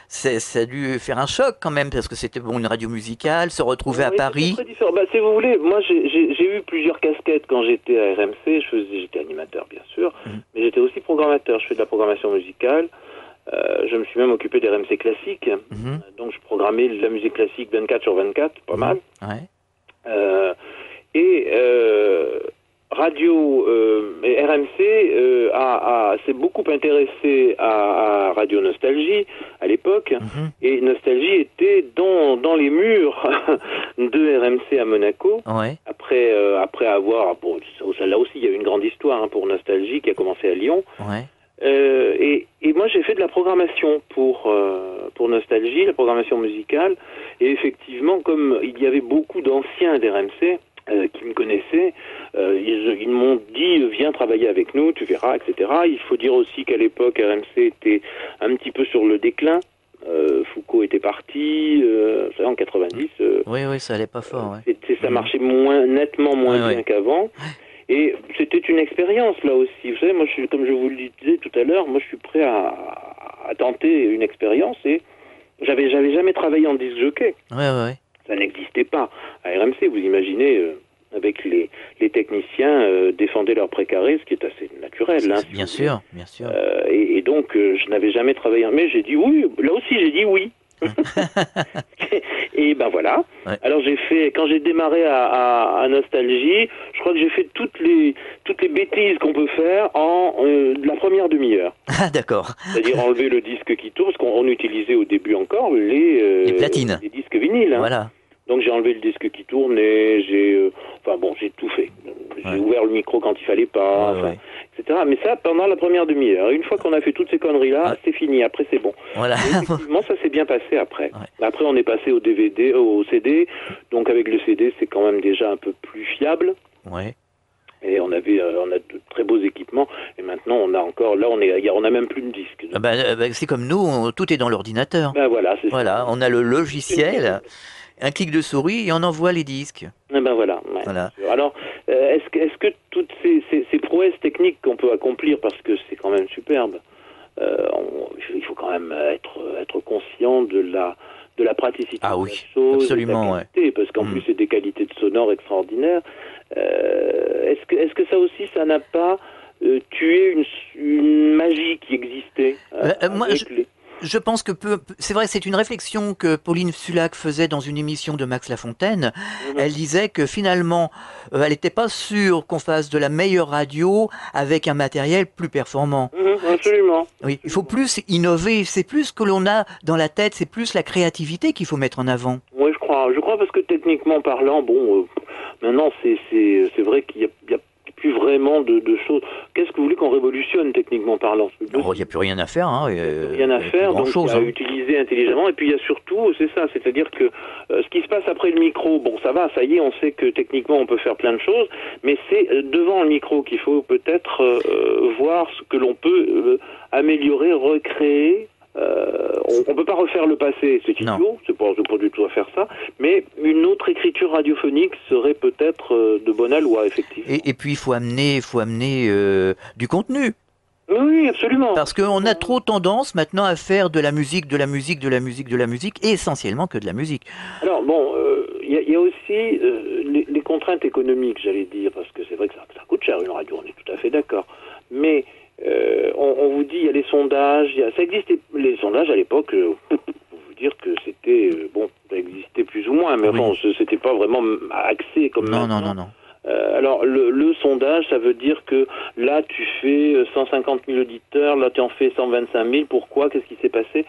ça a dû faire un choc quand même, parce que c'était une radio musicale, se retrouver à Paris. C'est très différent. Si vous voulez, moi j'ai eu plusieurs casquettes quand j'étais à RMC. J'étais animateur, bien sûr, mais j'étais aussi programmateur. Je fais de la programmation musicale. Je me suis même occupé des RMC classiques. Donc je programmais de la musique classique 24/24, pas mal. Ouais. Radio RMC s'est beaucoup intéressé à Radio Nostalgie à l'époque, et Nostalgie était dans les murs de RMC à Monaco. Ouais. Après avoir, là aussi il y a eu une grande histoire pour Nostalgie qui a commencé à Lyon. Ouais. Et moi j'ai fait de la programmation pour Nostalgie, la programmation musicale, et effectivement comme il y avait beaucoup d'anciens d'RMC qui me connaissaient, ils m'ont dit viens travailler avec nous, tu verras, etc. Il faut dire aussi qu'à l'époque RMC était un petit peu sur le déclin. Foucault était parti, en 90. Oui, ça allait pas fort. Ouais. Ça marchait nettement moins bien qu'avant. Et c'était une expérience là aussi. Vous savez, moi, comme je vous le disais tout à l'heure, moi je suis prêt à tenter une expérience, et j'avais jamais travaillé en disc jockey. Ouais. Ça n'existait pas. À RMC, vous imaginez, avec les techniciens défendaient leur précaré, ce qui est assez naturel. Bien sûr. Et donc, je n'avais jamais travaillé. Mais j'ai dit oui. Là aussi, j'ai dit oui. Et ben voilà. Ouais. Alors quand j'ai démarré à Nostalgie, je crois que j'ai fait toutes les bêtises qu'on peut faire en la première demi-heure. Ah d'accord. C'est-à-dire enlever le disque qui tourne, parce qu'on utilisait au début encore les platines, les disques vinyles. Voilà. Donc j'ai enlevé le disque qui tourne et j'ai tout fait. J'ai ouvert le micro quand il fallait pas, etc. Mais ça pendant la première demi-heure. Une fois qu'on a fait toutes ces conneries-là, c'est fini. Après c'est bon. Voilà. Et effectivement, ça s'est bien passé après. Ouais. Après on est passé au DVD, au CD. Donc avec le CD, c'est quand même déjà un peu plus fiable. Ouais. Et on a de très beaux équipements. Et maintenant on a encore, là on a même plus de disque. C'est comme nous, tout est dans l'ordinateur. Voilà. Voilà, on a le logiciel. Un clic de souris et on envoie les disques. Voilà. Alors, est-ce que toutes ces prouesses techniques qu'on peut accomplir, parce que c'est quand même superbe, il faut quand même être conscient de la praticité de la chose, absolument, de la qualité, parce qu'en plus c'est des qualités de sonore extraordinaires. Est-ce que ça aussi, ça n'a pas tué une magie qui existait Je pense que c'est vrai, c'est une réflexion que Pauline Sulac faisait dans une émission de Max Lafontaine. Elle disait que finalement, elle n'était pas sûre qu'on fasse de la meilleure radio avec un matériel plus performant. Absolument. Oui, il faut plus innover. C'est plus ce que l'on a dans la tête, c'est plus la créativité qu'il faut mettre en avant. Oui, je crois parce que techniquement parlant, maintenant c'est vrai qu'il y a plus vraiment de choses. Qu'est-ce que vous voulez qu'on révolutionne techniquement parlant? Il n'y a plus rien à faire. Rien à faire, donc à utiliser intelligemment. Et puis il y a surtout, c'est ça, c'est-à-dire que ce qui se passe après le micro, ça y est, on sait que techniquement on peut faire plein de choses, mais c'est devant le micro qu'il faut peut-être voir ce que l'on peut améliorer, recréer. On peut pas refaire le passé, c'est idiot, c'est pas du tout à faire ça, mais une autre écriture radiophonique serait peut-être de bonne aloi, effectivement. Et puis il faut amener du contenu. Oui, absolument. Parce qu'on a trop tendance maintenant à faire de la musique, et essentiellement que de la musique. Alors bon, il y a aussi les contraintes économiques, j'allais dire, parce que c'est vrai que ça coûte cher une radio, on est tout à fait d'accord. Mais on vous dit, il y a les sondages, ça existait, les sondages à l'époque, pour vous dire que c'était, bon, ça existait plus ou moins, mais enfin, c'était pas vraiment axé comme maintenant. Non. Alors, le sondage, ça veut dire que là, tu fais 150 000 auditeurs, là, tu en fais 125 000. Pourquoi? Qu'est-ce qui s'est passé?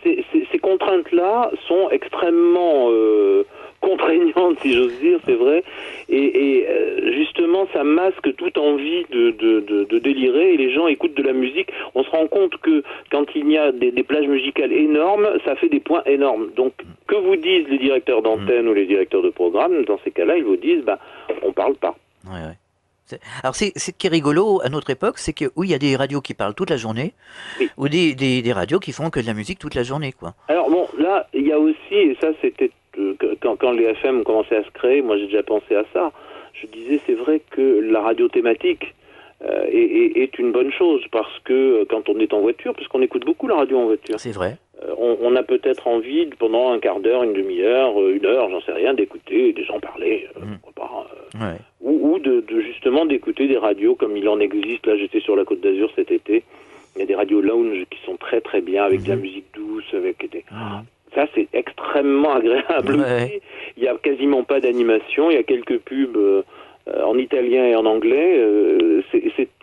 Ces contraintes-là sont extrêmement contraignantes, si j'ose dire, c'est vrai. Et justement, ça masque toute envie de délirer. Et les gens écoutent de la musique. On se rend compte que quand il y a des plages musicales énormes, ça fait des points énormes. Donc, que vous disent les directeurs d'antenne ou les directeurs de programme, dans ces cas-là, ils vous disent, on parle pas. Ouais. Alors, c'est ce qui est rigolo à notre époque, c'est que oui, il y a des radios qui parlent toute la journée, ou des radios qui font que de la musique toute la journée, quoi. Alors bon, là, il y a aussi, et ça c'était quand les FM commençaient à se créer, moi j'ai déjà pensé à ça, je disais c'est vrai que la radio thématique est une bonne chose, parce que quand on est en voiture, parce qu'on écoute beaucoup la radio en voiture. C'est vrai. On a peut-être envie, pendant un quart d'heure, une demi-heure, une heure, j'en sais rien, d'écouter des gens parler, pourquoi pas, ou de justement d'écouter des radios comme il en existe. Là, j'étais sur la Côte d'Azur cet été, il y a des radios lounge qui sont très très bien, avec de la musique douce, avec des... Ça, c'est extrêmement agréable aussi. Il n'y a quasiment pas d'animation, il y a quelques pubs en italien et en anglais,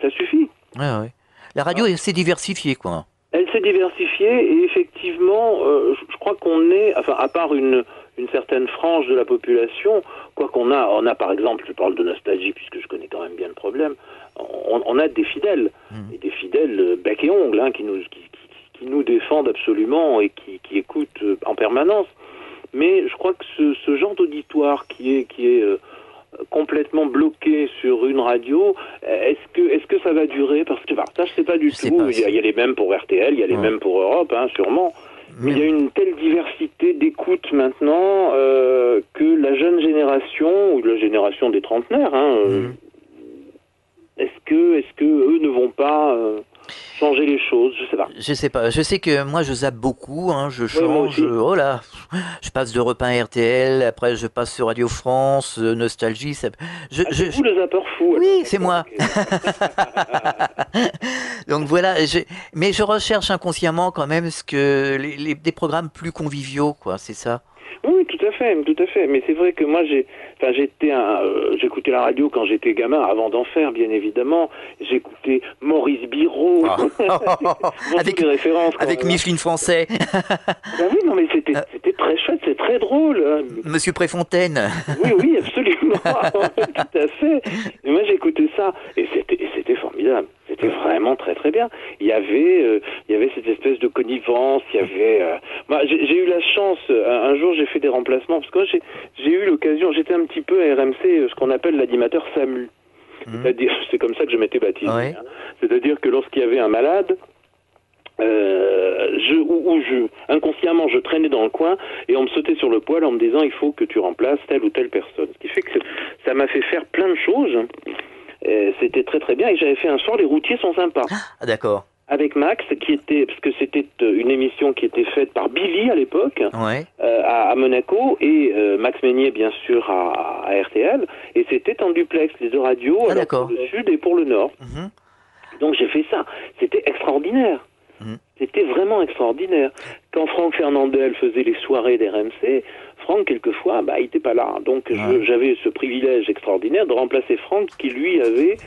ça suffit. La radio, elle s'est diversifiée, quoi. Elle s'est diversifiée et effectivement, je crois qu'on est, enfin, à part une certaine frange de la population, quoi qu'on a, on a par exemple, je parle de nostalgie puisque je connais quand même bien le problème, on a des fidèles, et des fidèles bec et ongles, qui nous défendent absolument et qui écoutent en permanence. Mais je crois que ce genre d'auditoire qui est complètement bloqué sur une radio, est-ce que ça va durer? Parce que ça, je sais pas du tout. Il y a les mêmes pour RTL, il y a les mêmes pour Europe, sûrement. Mais il y a une telle diversité d'écoute maintenant que la jeune génération, ou la génération des trentenaires, est-ce que eux ne vont pas changer les choses? Je sais pas. Je sais que moi je zappe beaucoup, je change, je passe d'Europe 1 à RTL, après je passe sur Radio France, Nostalgie. C'est vous le zappeur fou. Oui, c'est moi. Donc voilà, mais je recherche inconsciemment quand même des programmes plus conviviaux, quoi, c'est ça. Oui, tout à fait. Mais c'est vrai que moi, j'écoutais la radio quand j'étais gamin, avant d'en faire, bien évidemment. J'écoutais Maurice Biraud. Avec des références. Avec Micheline Français. Oui, non, mais c'était très chouette, c'est très drôle. Monsieur Préfontaine. Oui, absolument. Tout à fait. Et moi, j'écoutais ça. Et c'était formidable. C'était vraiment très très bien. Il y avait cette espèce de connivence. Il y avait. Moi, j'ai eu la chance. Un jour, j'ai fait des remplacements parce que j'ai eu l'occasion. J'étais un petit peu à RMC, ce qu'on appelle l'animateur SAMU. C'est-à-dire, c'est comme ça que je m'étais baptisé. Ouais. C'est-à-dire que lorsqu'il y avait un malade, inconsciemment, je traînais dans le coin et on me sautait sur le poil en me disant il faut que tu remplaces telle ou telle personne. Ce qui fait que ça m'a fait faire plein de choses. C'était très très bien et j'avais fait un soir Les routiers sont sympas. Ah, d'accord. Avec Max, parce que c'était une émission qui était faite par Billy à l'époque, à Monaco, et Max Meignier bien sûr à RTL, et c'était en duplex, les deux radios, pour le sud et pour le nord. Donc j'ai fait ça, c'était extraordinaire. C'était vraiment extraordinaire. Quand Franck Fernandel faisait les soirées d'RMC, Franck, quelquefois, il n'était pas là. Donc j'avais ce privilège extraordinaire de remplacer Franck, qui lui avait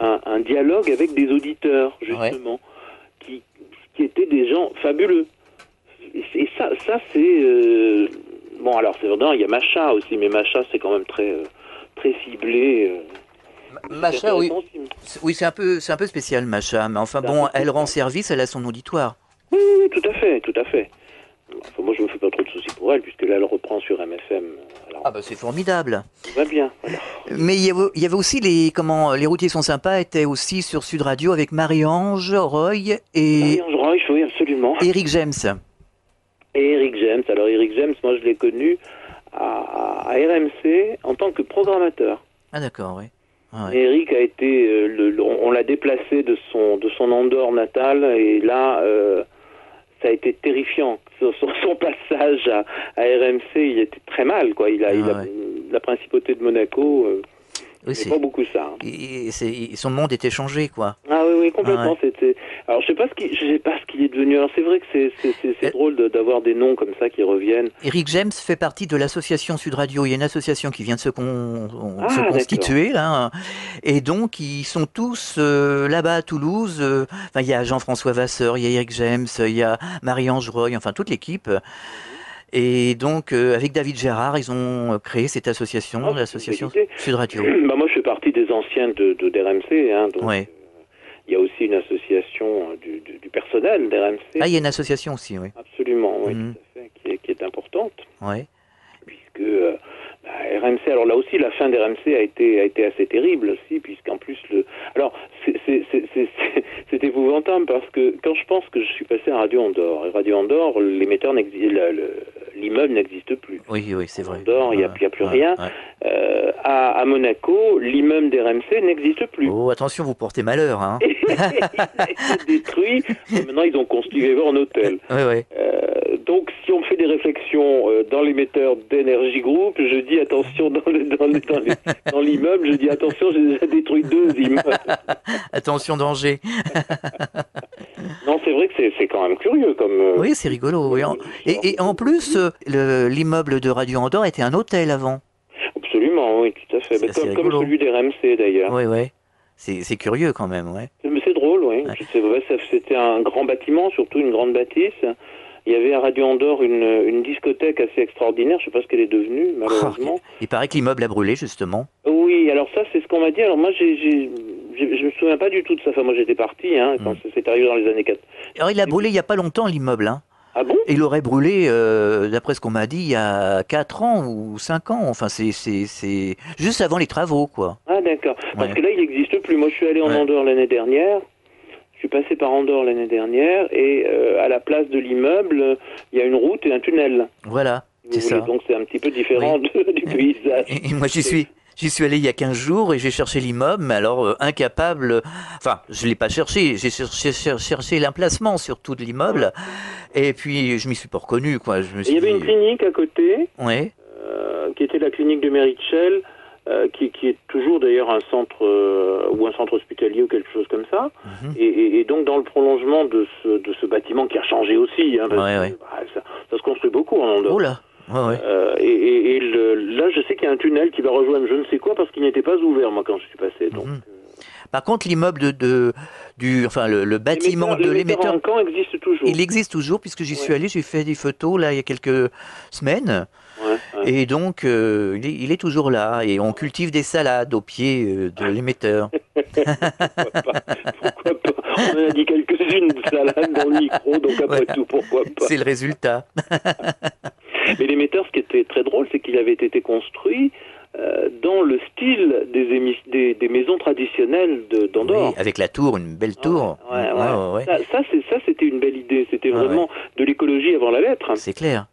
un dialogue avec des auditeurs, justement, qui étaient des gens fabuleux. Et ça c'est... Bon, alors c'est vrai, il y a Macha aussi, mais Macha, c'est quand même très, très ciblé... Macha, oui, c'est un peu spécial, Macha, mais enfin bon, elle rend service, elle a son auditoire. Oui, tout à fait. Enfin, moi, je me fais pas trop de soucis pour elle, puisque là, elle reprend sur MFM. Alors, c'est formidable. Ça va bien. Voilà. Mais il y avait aussi les routiers sont sympas, étaient aussi sur Sud Radio avec Marie-Ange Roy et... Marie-Ange Roy, oui, absolument. Eric James. Et Eric James. Alors, Eric James, moi, je l'ai connu à RMC en tant que programmateur. Ah, d'accord, oui. Ouais. Mais Eric a été, on l'a déplacé de son Andorre natal, et là, ça a été terrifiant. Son passage à RMC, il était très mal, quoi. La principauté de Monaco, Oui, c'est pas beaucoup ça. Hein. Son monde était changé, quoi. Ah oui, complètement. Ouais. C'était. Alors je sais pas ce qu'il est devenu. Alors c'est vrai que c'est drôle d'avoir des noms comme ça qui reviennent. Eric James fait partie de l'association Sud Radio. Il y a une association qui vient de se constituer là, et donc ils sont tous là-bas à Toulouse. Enfin, il y a Jean-François Vasseur, il y a Eric James, il y a Marie-Ange Roy, enfin toute l'équipe. Et donc avec David Gérard, ils ont créé cette association, l'association Sud Radio. Bah moi je fais partie des anciens d'RMC, hein, donc. Ouais. Il y a aussi une association du personnel d'RMC. Ah, il y a une association aussi, oui. Absolument, oui, tout à fait, qui est importante. Ouais. Puisque RMC, alors là aussi, la fin d'RMC a été assez terrible aussi, puisqu'en plus alors c'est épouvantable parce que quand je pense que je suis passé à Radio Andorre, et Radio Andorre, l'émetteur l'immeuble n'existe plus. Oui, c'est vrai. Andorre, il n'y a plus rien. Ouais. À Monaco, l'immeuble d'RMC n'existe plus. Oh, attention, vous portez malheur, hein. Il a été détruit. Maintenant, ils ont construit un hôtel. Oui. Donc, si on fait des réflexions dans l'émetteur d'Energy Group, je dis attention dans l'immeuble, je dis attention, j'ai déjà détruit 2 immeubles. Attention, danger. Non, c'est vrai que c'est quand même curieux comme. Oui, c'est rigolo. Oui. Et en plus, l'immeuble de Radio Andorre était un hôtel avant. Absolument, oui, tout à fait. Comme celui des RMC d'ailleurs. Oui. C'est curieux quand même, ouais. Mais c'est drôle, oui. Ouais. C'était un grand bâtiment, surtout une grande bâtisse. Il y avait à Radio Andorre une discothèque assez extraordinaire, je ne sais pas ce qu'elle est devenue, malheureusement. Il paraît que l'immeuble a brûlé, justement. Oui, alors ça, c'est ce qu'on m'a dit. Alors moi, je me souviens pas du tout de ça. Enfin, moi, j'étais parti, hein, quand c'est arrivé dans les années 4. Alors, il a brûlé il n'y a pas longtemps, l'immeuble, hein. Ah bon ? Il aurait brûlé, d'après ce qu'on m'a dit, il y a 4 ans ou 5 ans. Enfin, c'est juste avant les travaux, quoi. Ah d'accord. Parce que là, il n'existe plus. Moi, je suis allé en Andorre l'année dernière. Je suis passé par Andorre l'année dernière et à la place de l'immeuble, il y a une route et un tunnel. Voilà, c'est ça. Donc c'est un petit peu différent du paysage. Et moi j'y suis allé il y a 15 jours et j'ai cherché l'immeuble, mais alors incapable, enfin je ne l'ai pas cherché, j'ai cherché l'emplacement surtout de l'immeuble et puis je m'y suis pas reconnu, quoi. Il y avait une clinique à côté, qui était la clinique de Meritchel. Qui est toujours d'ailleurs un centre ou un centre hospitalier ou quelque chose comme ça, et donc dans le prolongement de ce bâtiment qui a changé aussi, hein, parce que, ça se construit beaucoup en Andorre. Oh là. Là, je sais qu'il y a un tunnel qui va rejoindre je ne sais quoi parce qu'il n'était pas ouvert moi quand je suis passé. Donc, Par contre, l'immeuble le bâtiment de l'émetteur en Caen existe toujours. Il existe toujours puisque j'y suis allé, j'ai fait des photos là il y a quelques semaines. Et donc, il est toujours là et on cultive des salades au pied de l'émetteur. Pourquoi pas ? On en a dit quelques-unes de salades dans le micro, donc après tout, pourquoi pas ? C'est le résultat. Mais l'émetteur, ce qui était très drôle, c'est qu'il avait été construit dans le style des maisons traditionnelles d'Andorre. Oui, avec la tour, une belle tour. Ouais. Ça, c'était une belle idée. C'était vraiment de l'écologie avant la lettre. C'est clair.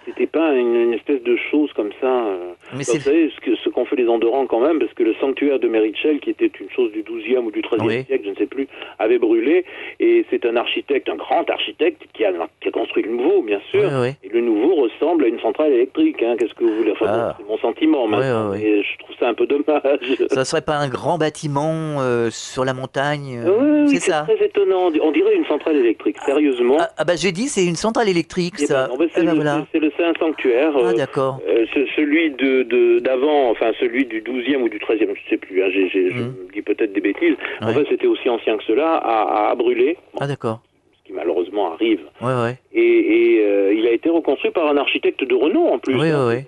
C'était pas une espèce de chose comme ça. Mais vous savez ce qu'ont fait les Andorrans quand même, parce que le sanctuaire de Meritchel, qui était une chose du 12e ou du 13e siècle, je ne sais plus, avait brûlé. Et c'est un grand architecte, qui a construit le nouveau, bien sûr. Et le nouveau ressemble à une centrale électrique. Hein. Qu'est-ce que vous voulez ? Enfin, c'est mon sentiment maintenant. Et je trouve ça un peu dommage. Ça serait pas un grand bâtiment sur la montagne c'est ça. C'est très étonnant. On dirait une centrale électrique, sérieusement. J'ai dit, c'est une centrale électrique, ça. C'est un sanctuaire. D'accord. Celui d'avant, enfin celui du 12e ou du 13e, je ne sais plus, hein, je dis peut-être des bêtises. En fait, c'était aussi ancien que cela, a brûlé. D'accord. Ce qui malheureusement arrive. Et il a été reconstruit par un architecte de renom en plus.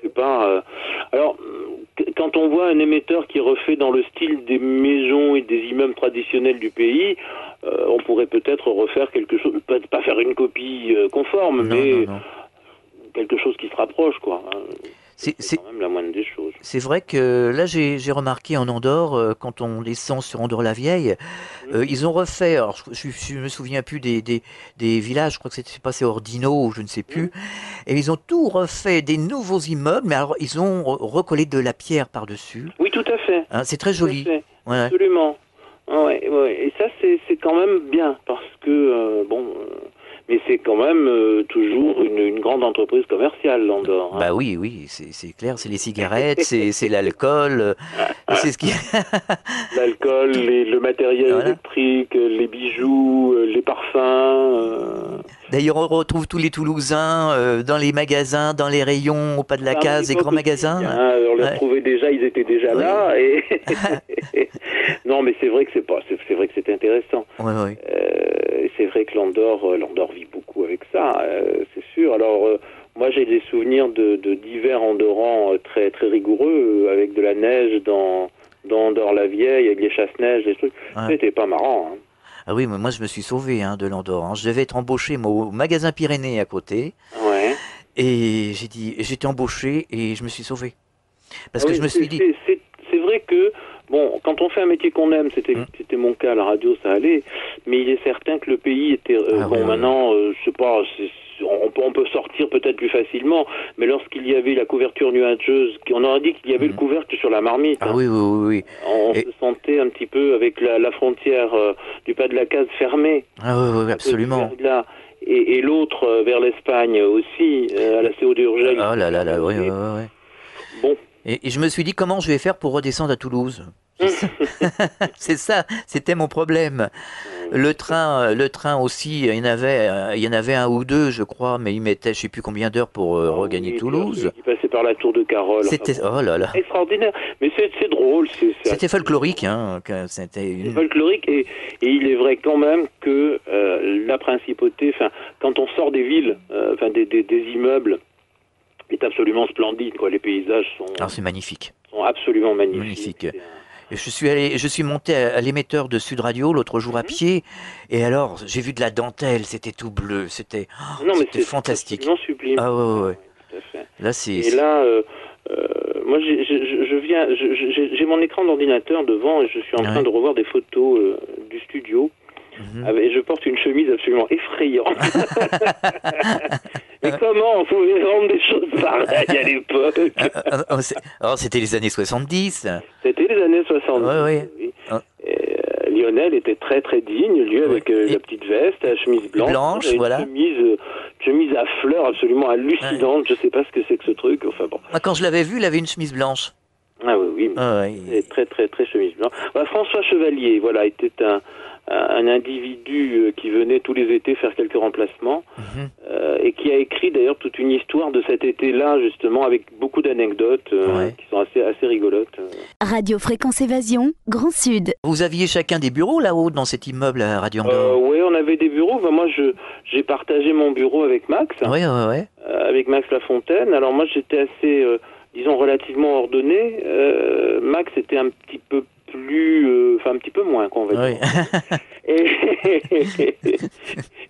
C'est pas. Alors, quand on voit un émetteur qui refait dans le style des maisons et des immeubles traditionnels du pays, on pourrait peut-être refaire quelque chose, pas faire une copie conforme, mais quelque chose qui se rapproche, quoi. C'est quand même la moindre des choses. C'est vrai que là, j'ai remarqué en Andorre, quand on descend sur Andorre-la-Vieille, ils ont refait, alors je me souviens plus des villages, je crois que c'était passé Ordino, ou je ne sais plus, et ils ont tout refait, des nouveaux immeubles, mais alors ils ont recollé de la pierre par-dessus. Oui, tout à fait. Hein, c'est très joli. Tout à fait. Ouais. Absolument. Ouais, ouais. Et ça, c'est quand même bien, parce que, mais c'est quand même toujours une grande entreprise commerciale, l'Andorre. Hein. Bah oui, oui, c'est clair, c'est les cigarettes, c'est l'alcool, c'est ce qui... L'alcool, le matériel Voilà. électrique, les bijoux, les parfums. D'ailleurs, on retrouve tous les Toulousains dans les magasins, dans les rayons, au pas de la case, les grands magasins. Hein, on les Ouais. retrouvait déjà, ils étaient déjà Oui. là. Et non, mais c'est vrai que c'est vrai que c'est intéressant. Ouais, ouais. C'est vrai que l'Andorre vit beaucoup avec ça, c'est sûr. Alors moi j'ai des souvenirs d'hivers andorrans très très rigoureux avec de la neige dans Andorre-la-Vieille, avec les chasse-neige, des trucs. Ouais. C'était pas marrant. Hein. Ah oui, mais moi je me suis sauvé de l'Andorre. Hein. Je devais être embauché moi, au magasin Pyrénées à côté, Ouais. et j'étais embauché et je me suis sauvé. Parce que Oui, je me suis dit, c'est vrai que bon, quand on fait un métier qu'on aime, c'était mon cas à la radio, ça allait, mais il est certain que le pays était maintenant, je sais pas, on peut sortir peut-être plus facilement, mais lorsqu'il y avait la couverture nuageuse, on aurait dit qu'il y avait le couvercle sur la marmite. ah oui, oui, oui, oui. On se sentait un petit peu avec la frontière du pas de la case fermée. Ah oui, oui, oui, absolument. Là. Et l'autre vers l'Espagne aussi, à la CO d'Urgel. Oh là là là, oui, oui, oui. Bon. Et je me suis dit, comment je vais faire pour redescendre à Toulouse? C'est ça, c'était mon problème. Le train aussi, il y en avait un ou deux, je crois, mais il mettait je sais plus combien d'heures pour regagner Toulouse. Qui passait par la tour de Carole. C'était, oh là là. Extraordinaire. Mais c'est drôle. C'était folklorique, hein. C'était C'est folklorique et il est vrai quand même que la principauté, quand on sort des villes, des immeubles, est absolument splendide, quoi. Les paysages c'est magnifique. sont absolument magnifiques. Magnifique. Et je suis monté à l'émetteur de Sud Radio l'autre jour à pied, et alors j'ai vu de la dentelle, c'était tout bleu, c'était fantastique. C'est sublime. Ah ouais. Tout à fait. Là c'est. Et là, moi j'ai mon écran d'ordinateur devant et je suis en train de revoir des photos du studio. Et je porte une chemise absolument effrayante. Mais comment on pouvait vendre des choses pareilles à l'époque? C'était les années 70. C'était les années 70. Oui. Et, Lionel était très très digne, lui, avec la petite veste, la chemise blanche, voilà. Une chemise à fleurs absolument hallucinante. Je sais pas ce que c'est que ce truc. Enfin bon. Quand je l'avais vu, il avait une chemise blanche. Ah oui. Très très très chemise blanche. François Chevalier, voilà, était un individu qui venait tous les étés faire quelques remplacements et qui a écrit d'ailleurs toute une histoire de cet été-là, justement, avec beaucoup d'anecdotes qui sont assez rigolotes. Radio Fréquence Évasion, Grand Sud. Vous aviez chacun des bureaux là-haut dans cet immeuble à Radio Andorre? Oui, on avait des bureaux. Enfin, moi, j'ai partagé mon bureau avec Max. Oui. Avec Max Lafontaine. Alors moi, j'étais assez, disons, relativement ordonné. Max était un petit peu plus, un petit peu moins, qu'on va dire.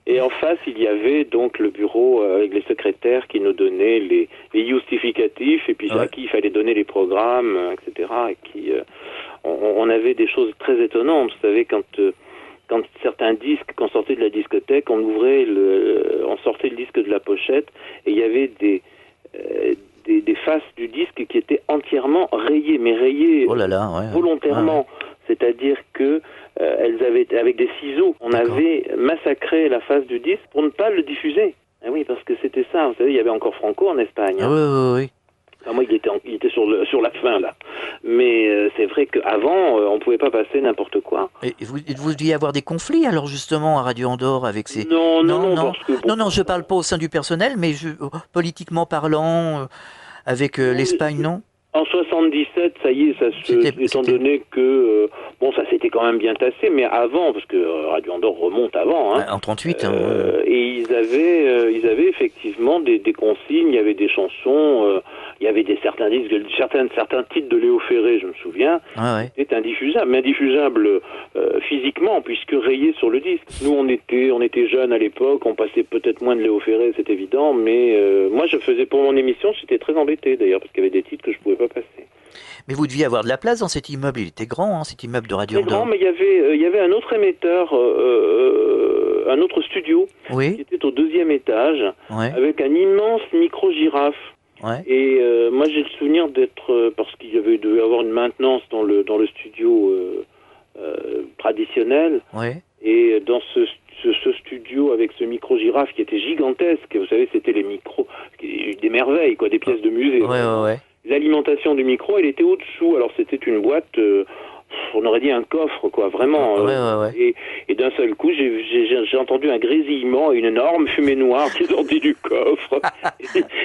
Et en face, il y avait donc le bureau avec les secrétaires qui nous donnaient les justificatifs et puis à qui il fallait donner les programmes, etc. Et qui, on avait des choses très étonnantes. Vous savez, quand certains disques, quand on sortait de la discothèque, on sortait le disque de la pochette et il y avait des faces du disque qui étaient entièrement rayées, mais rayées volontairement. C'est-à-dire que elles avaient, avec des ciseaux, on avait massacré la face du disque pour ne pas le diffuser. Ah oui, parce que c'était ça. Vous savez, il y avait encore Franco en Espagne. Oui. Enfin, moi, il était sur la fin, là. Mais c'est vrai qu'avant, on ne pouvait pas passer n'importe quoi. Et vous deviez avoir des conflits, alors, justement, à Radio Andorre avec ces... Non, parce que... Non, je parle pas au sein du personnel, mais politiquement parlant, avec l'Espagne, non? En 77, ça y est, étant donné que bon, ça s'était quand même bien tassé, mais avant, parce que Radio Andorre remonte avant, hein, En 38, et ils avaient effectivement des consignes, il y avait des chansons, il y avait certains disques, certains titres de Léo Ferré, je me souviens, étaient indiffusables, mais indiffusables physiquement, puisque rayés sur le disque. Nous, on était jeunes à l'époque, on passait peut-être moins de Léo Ferré, c'est évident, mais moi, je faisais pour mon émission, j'étais très embêté d'ailleurs, parce qu'il y avait des titres que je pouvais pas passer. Mais vous deviez avoir de la place dans cet immeuble, il était grand, hein, cet immeuble de Radio Andorre. Grand, mais il y avait un autre émetteur, un autre studio, qui était au 2e étage, avec un immense micro-girafe. Et moi j'ai le souvenir d'être, parce qu'il devait y avoir une maintenance dans le studio traditionnel, et dans ce studio avec ce micro-girafe qui était gigantesque, vous savez, c'était les micros, des merveilles, quoi, des pièces de musée. L'alimentation du micro, elle était au-dessous, alors c'était une boîte, on aurait dit un coffre, quoi, vraiment. Et d'un seul coup, j'ai entendu un grésillement et une énorme fumée noire qui sortait du coffre,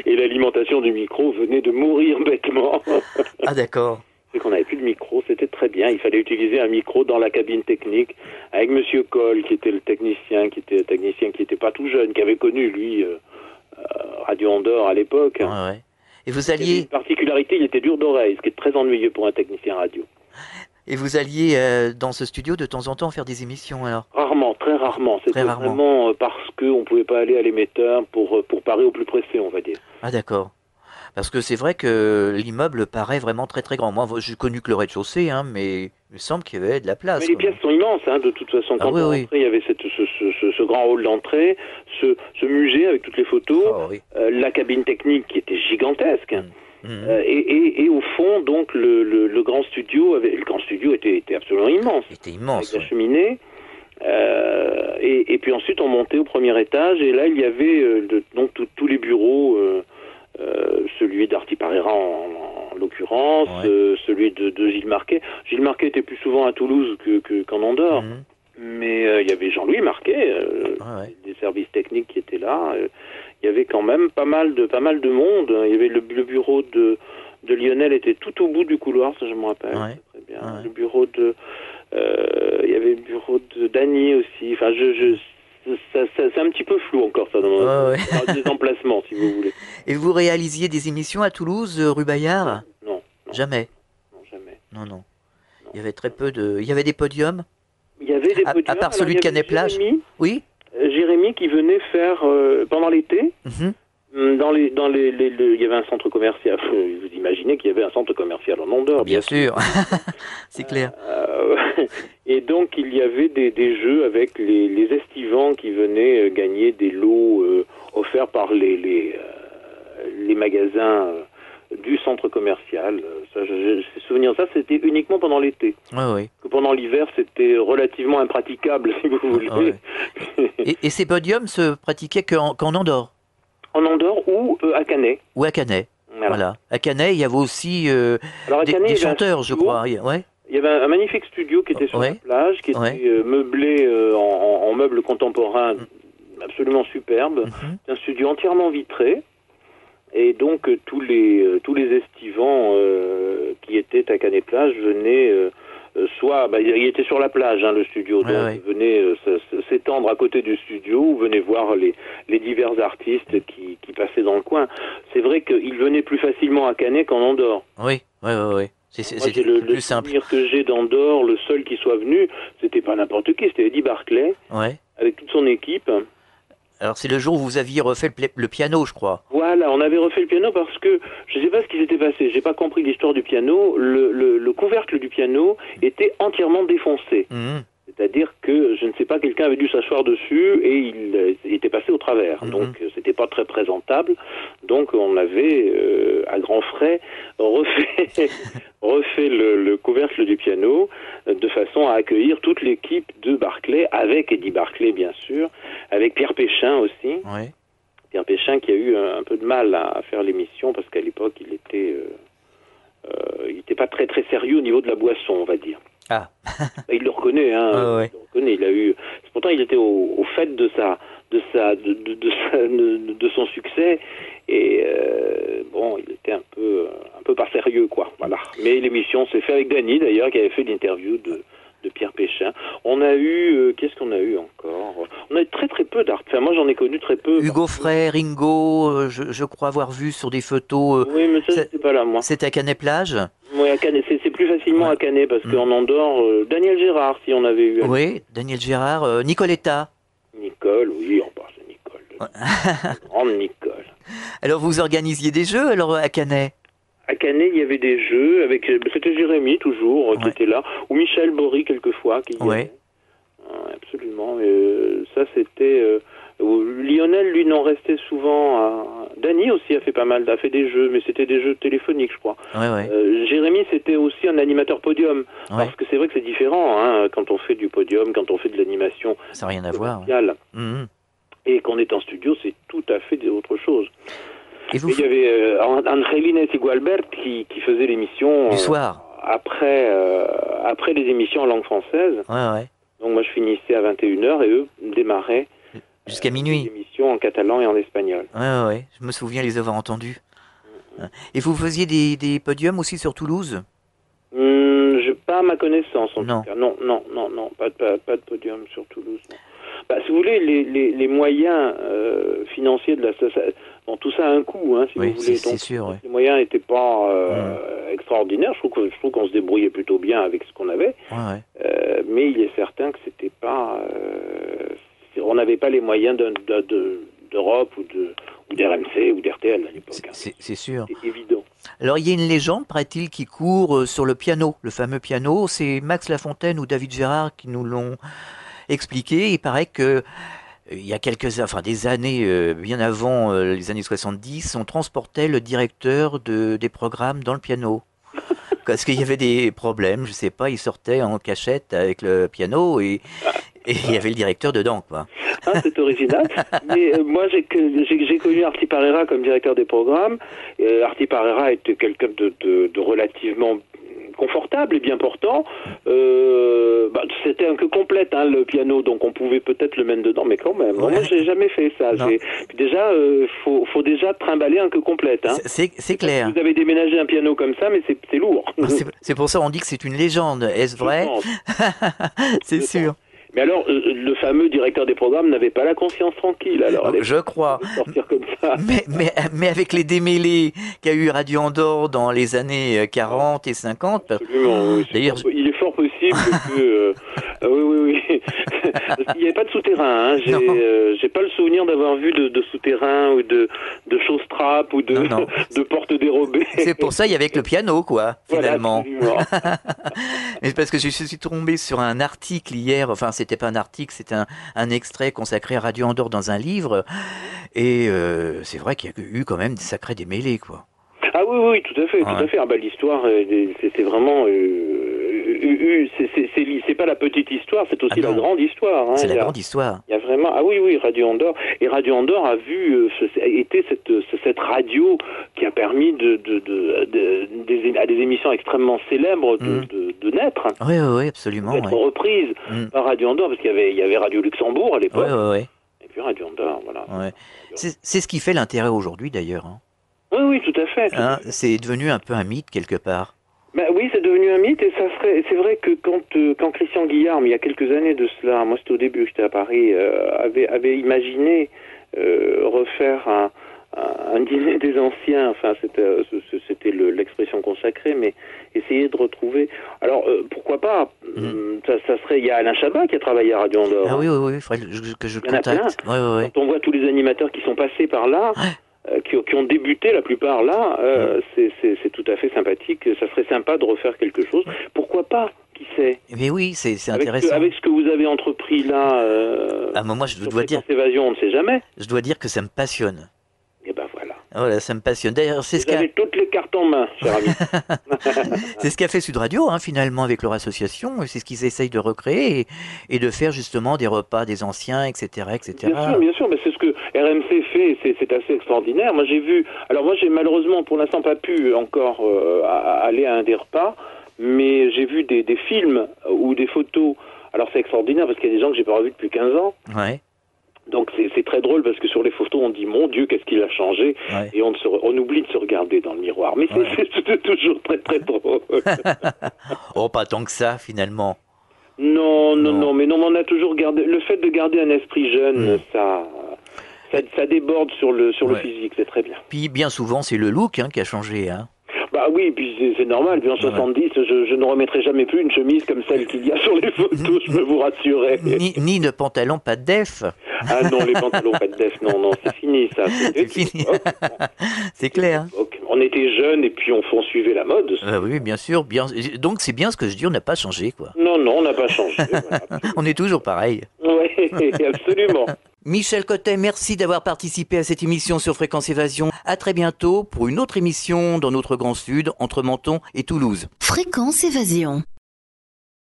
et l'alimentation du micro venait de mourir bêtement. Ah d'accord. C'est qu'on n'avait plus de micro, c'était très bien. Il fallait utiliser un micro dans la cabine technique avec Monsieur Coll, qui était le technicien, qui était pas tout jeune, qui avait connu lui Radio Andorre à l'époque. Et vous alliez. Une particularité, il était dur d'oreille, ce qui est très ennuyeux pour un technicien radio. Et vous alliez dans ce studio de temps en temps faire des émissions alors? Rarement, très rarement. C'était vraiment parce qu'on ne pouvait pas aller à l'émetteur pour parer au plus pressé, on va dire. Ah d'accord. Parce que c'est vrai que l'immeuble paraît vraiment très très grand. Moi, j'ai connu que le rez-de-chaussée, hein, mais il me semble qu'il y avait de la place. Mais les pièces sont immenses, hein, de toute façon. Quand on rentrait, il y avait ce grand hall d'entrée, ce musée avec toutes les photos, la cabine technique qui était gigantesque. Et au fond, donc, le grand studio, était absolument immense. Il était immense. Avec la cheminée. Et puis ensuite, on montait au premier étage, et là, il y avait donc tous les bureaux. Celui d'Arty Parera en l'occurrence, celui de Gilles Marquet. Gilles Marquet était plus souvent à Toulouse qu'en Andorre, mais il y avait Jean-Louis Marquet, des services techniques qui étaient là. Il y avait quand même pas mal de monde. Il y avait le bureau de Lionel était tout au bout du couloir, ça je me rappelle très bien. Le bureau il y avait le bureau de Dany aussi. Enfin, c'est un petit peu flou encore ça dans les emplacements, si vous voulez. Et vous réalisiez des émissions à Toulouse, rue Bayard? Non. Jamais. Non, jamais. Non. Il y avait très peu de. Il y avait des podiums. Il y avait des podiums. À part celui de Canet-Plage. Oui. Jérémy qui venait faire pendant l'été. Il y avait un centre commercial. Vous imaginez qu'il y avait un centre commercial en Andorre. Bien sûr. C'est clair. Et donc il y avait des jeux avec les estivants qui venaient gagner des lots offerts par les magasins du centre commercial. J'ai souvenir de ça, c'était uniquement pendant l'été. Que pendant l'hiver, c'était relativement impraticable, si vous voulez. Et ces podiums se pratiquaient qu'en Andorre? En Andorre ou à Canet. Ou à Canet. Voilà. À Canet, il y avait aussi des chanteurs, je crois. Il y avait un magnifique studio qui était sur la plage, qui était meublé en meubles contemporains absolument superbes. C'est un studio entièrement vitré. Et donc tous les estivants qui étaient à Canet-Plage venaient il était sur la plage, hein, le studio, donc venait s'étendre à côté du studio, ou venait voir les divers artistes qui passaient dans le coin. C'est vrai qu'ils venaient plus facilement à Canet qu'en Andorre. Oui. C'est le souvenir que j'ai d'Andorre, le seul qui soit venu, c'était pas n'importe qui, c'était Eddie Barclay, avec toute son équipe. Alors c'est le jour où vous aviez refait le piano, je crois. Voilà, on avait refait le piano parce que je sais pas ce qui s'était passé, j'ai pas compris l'histoire du piano. Le couvercle du piano était entièrement défoncé. C'est-à-dire que, je ne sais pas, quelqu'un avait dû s'asseoir dessus et il était passé au travers. Donc c'était pas très présentable. Donc on avait, à grands frais, refait le couvercle du piano de façon à accueillir toute l'équipe de Barclay, avec Eddie Barclay bien sûr, avec Pierre Péchin aussi. Pierre Péchin qui a eu un peu de mal à faire l'émission parce qu'à l'époque il était pas très très sérieux au niveau de la boisson, on va dire. Il le reconnaît, hein. Il le reconnaît. Il a eu. Pourtant, il était au fait de son succès. Et il était un peu pas sérieux, quoi. Voilà. Mais l'émission s'est faite avec Dany, d'ailleurs, qui avait fait l'interview de Pierre Péchin. On a eu... qu'est-ce qu'on a eu encore? On a eu très très peu d'artistes. Enfin, moi, j'en ai connu très peu. Hugo Frey, Ringo, je crois avoir vu sur des photos... oui, mais ça, c'était pas là, moi. C'était à Canet-Plage? Oui, à Canet. C'est plus facilement à Canet, parce qu'en Andorre, Daniel Gérard, si on avait eu... Oui, Daniel Gérard, Nicoletta. Nicole, oui, on parle de Nicole. Grande Nicole. Alors, vous organisiez des jeux, alors, à Canet? À Canet, il y avait des jeux avec... C'était Jérémy, toujours, qui était là. Ou Michel Bory, quelquefois, qui y allait. Absolument. Ça, c'était... Lionel, lui, n'en restait souvent à... Dany aussi a fait des jeux, mais c'était des jeux téléphoniques, je crois. Jérémy, c'était aussi un animateur podium. Parce que c'est vrai que c'est différent, hein, quand on fait du podium, quand on fait de l'animation. Ça n'a rien à voir. Et qu'on est en studio, c'est tout à fait autre chose. Et il y avait Angelina Gualbert qui faisait l'émission du soir après les émissions en langue française. Donc moi je finissais à 21h et eux démarraient jusqu'à minuit. Les émissions en catalan et en espagnol. Je me souviens les avoir entendus. Et vous faisiez des podiums aussi sur Toulouse? Pas à ma connaissance en tout cas. Non, pas de podium sur Toulouse. Non. Bah, si vous voulez, les moyens financiers de la... Bon, tout ça a un coût, hein, si vous voulez. C'est sûr. Les moyens n'étaient pas extraordinaires. Je trouve qu'on se débrouillait plutôt bien avec ce qu'on avait. Mais il est certain que c'était pas... on n'avait pas les moyens d'Europe ou d'RMC ou d'RTL à l'époque. C'est sûr. C'est évident. Alors, il y a une légende, paraît-il, qui court sur le piano, le fameux piano. C'est Max Lafontaine ou David Gérard qui nous l'ont expliqué. Il paraît que il y a des années, bien avant les années 70, on transportait le directeur des programmes dans le piano. Parce qu'il y avait des problèmes, je sais pas, il sortait en cachette avec le piano et il y avait le directeur dedans, quoi. C'est original. Mais moi, j'ai connu Arti Parera comme directeur des programmes. Arti Parera était quelqu'un de relativement confortable et bien portant. C'était un peu complète, hein, le piano, donc on pouvait peut-être le mettre dedans, mais quand même. Moi, j'ai jamais fait ça. Déjà, faut déjà trimballer un que complète. Hein. C'est clair. Vous avez déménagé un piano comme ça, mais c'est lourd. C'est pour ça qu'on dit que c'est une légende. Est-ce vrai? C'est sûr. Mais alors, le fameux directeur des programmes n'avait pas la conscience tranquille, alors. Je crois. Sortir comme ça. Mais avec les démêlés qu'a eu Radio Andorre dans les années 40 et 50. Absolument, oui. D'ailleurs, il est fort possible que... oui. Il n'y avait pas de souterrain. Hein. J'ai pas le souvenir d'avoir vu de souterrain ou de choses-trappes ou de portes dérobées. C'est pour ça il y avait que le piano, quoi, finalement. Voilà, mais parce que je suis tombé sur un article hier, enfin c'était pas un article, c'était un extrait consacré à Radio Andorre dans un livre, et c'est vrai qu'il y a eu quand même des sacrés démêlés, quoi. Ah oui, tout à fait. Ah, l'histoire, c'est vraiment... c'est pas la petite histoire, c'est aussi la grande histoire. Hein. C'est la grande histoire. Il y a vraiment... Ah oui, Radio Andorre. Et Radio Andorre a été cette radio qui a permis à des émissions extrêmement célèbres de naître. Oui, absolument. D'être reprises par Radio Andorre, parce qu'il y avait Radio Luxembourg à l'époque. Oui. Et puis Radio Andorre, voilà. Ouais. C'est ce qui fait l'intérêt aujourd'hui, d'ailleurs. Hein. Oui, tout à fait. C'est devenu un peu un mythe, quelque part. Oui, c'est devenu un mythe, et c'est vrai que quand Christian Guillarme, il y a quelques années de cela, moi c'était au début, j'étais à Paris, avait imaginé refaire un dîner des anciens, enfin c'était l'expression consacrée, mais essayer de retrouver. Alors pourquoi pas ça serait. Il y a Alain Chabat qui a travaillé à Radio Andorre. Ah oui, il faudrait que je le contacte. Quand on voit tous les animateurs qui sont passés par là. Qui ont débuté la plupart là, c'est tout à fait sympathique. Ça serait sympa de refaire quelque chose. Pourquoi pas? Qui sait? Mais oui, c'est intéressant. Avec ce que vous avez entrepris là, moi je dois dire. Évasion, on ne sait jamais. Je dois dire que ça me passionne. Et ben voilà. Voilà, ça me passionne. D'ailleurs, c'est vous avez toutes les cartes en main, cher ami. C'est ce qu'a fait Sud Radio, hein, finalement, avec leur association. C'est ce qu'ils essayent de recréer et de faire justement des repas des anciens, etc., etc. Bien sûr, mais c'est ce que RMC fait. C'est assez extraordinaire. Moi, j'ai malheureusement pour l'instant pas pu encore aller à un des repas, mais j'ai vu des films ou des photos. Alors c'est extraordinaire parce qu'il y a des gens que j'ai pas revus depuis 15 ans. Ouais. Donc c'est très drôle parce que sur les photos on dit mon Dieu qu'est-ce qu'il a changé et on oublie de se regarder dans le miroir. Mais c'est toujours très très drôle. Oh, pas tant que ça finalement. Non, mais on a toujours gardé le fait de garder un esprit jeune, ça déborde sur le physique, c'est très bien. Puis bien souvent c'est le look qui a changé. Bah oui, puis c'est normal. Puis en 70, je ne remettrai jamais plus une chemise comme celle qu'il y a sur les photos, je peux vous rassurer. Ni de pantalon pas de def. Ah non, les pantalons pas de def, non, c'est fini ça. C'est fini. C'est clair. On était jeunes et puis on suivait la mode. Oui, bien sûr. Donc c'est bien ce que je dis, on n'a pas changé, quoi. Non, on n'a pas changé. Voilà, on est toujours pareil. Oui, absolument. Michel Cotet, merci d'avoir participé à cette émission sur Fréquence Évasion. À très bientôt pour une autre émission dans notre Grand Sud, entre Menton et Toulouse. Fréquence Évasion.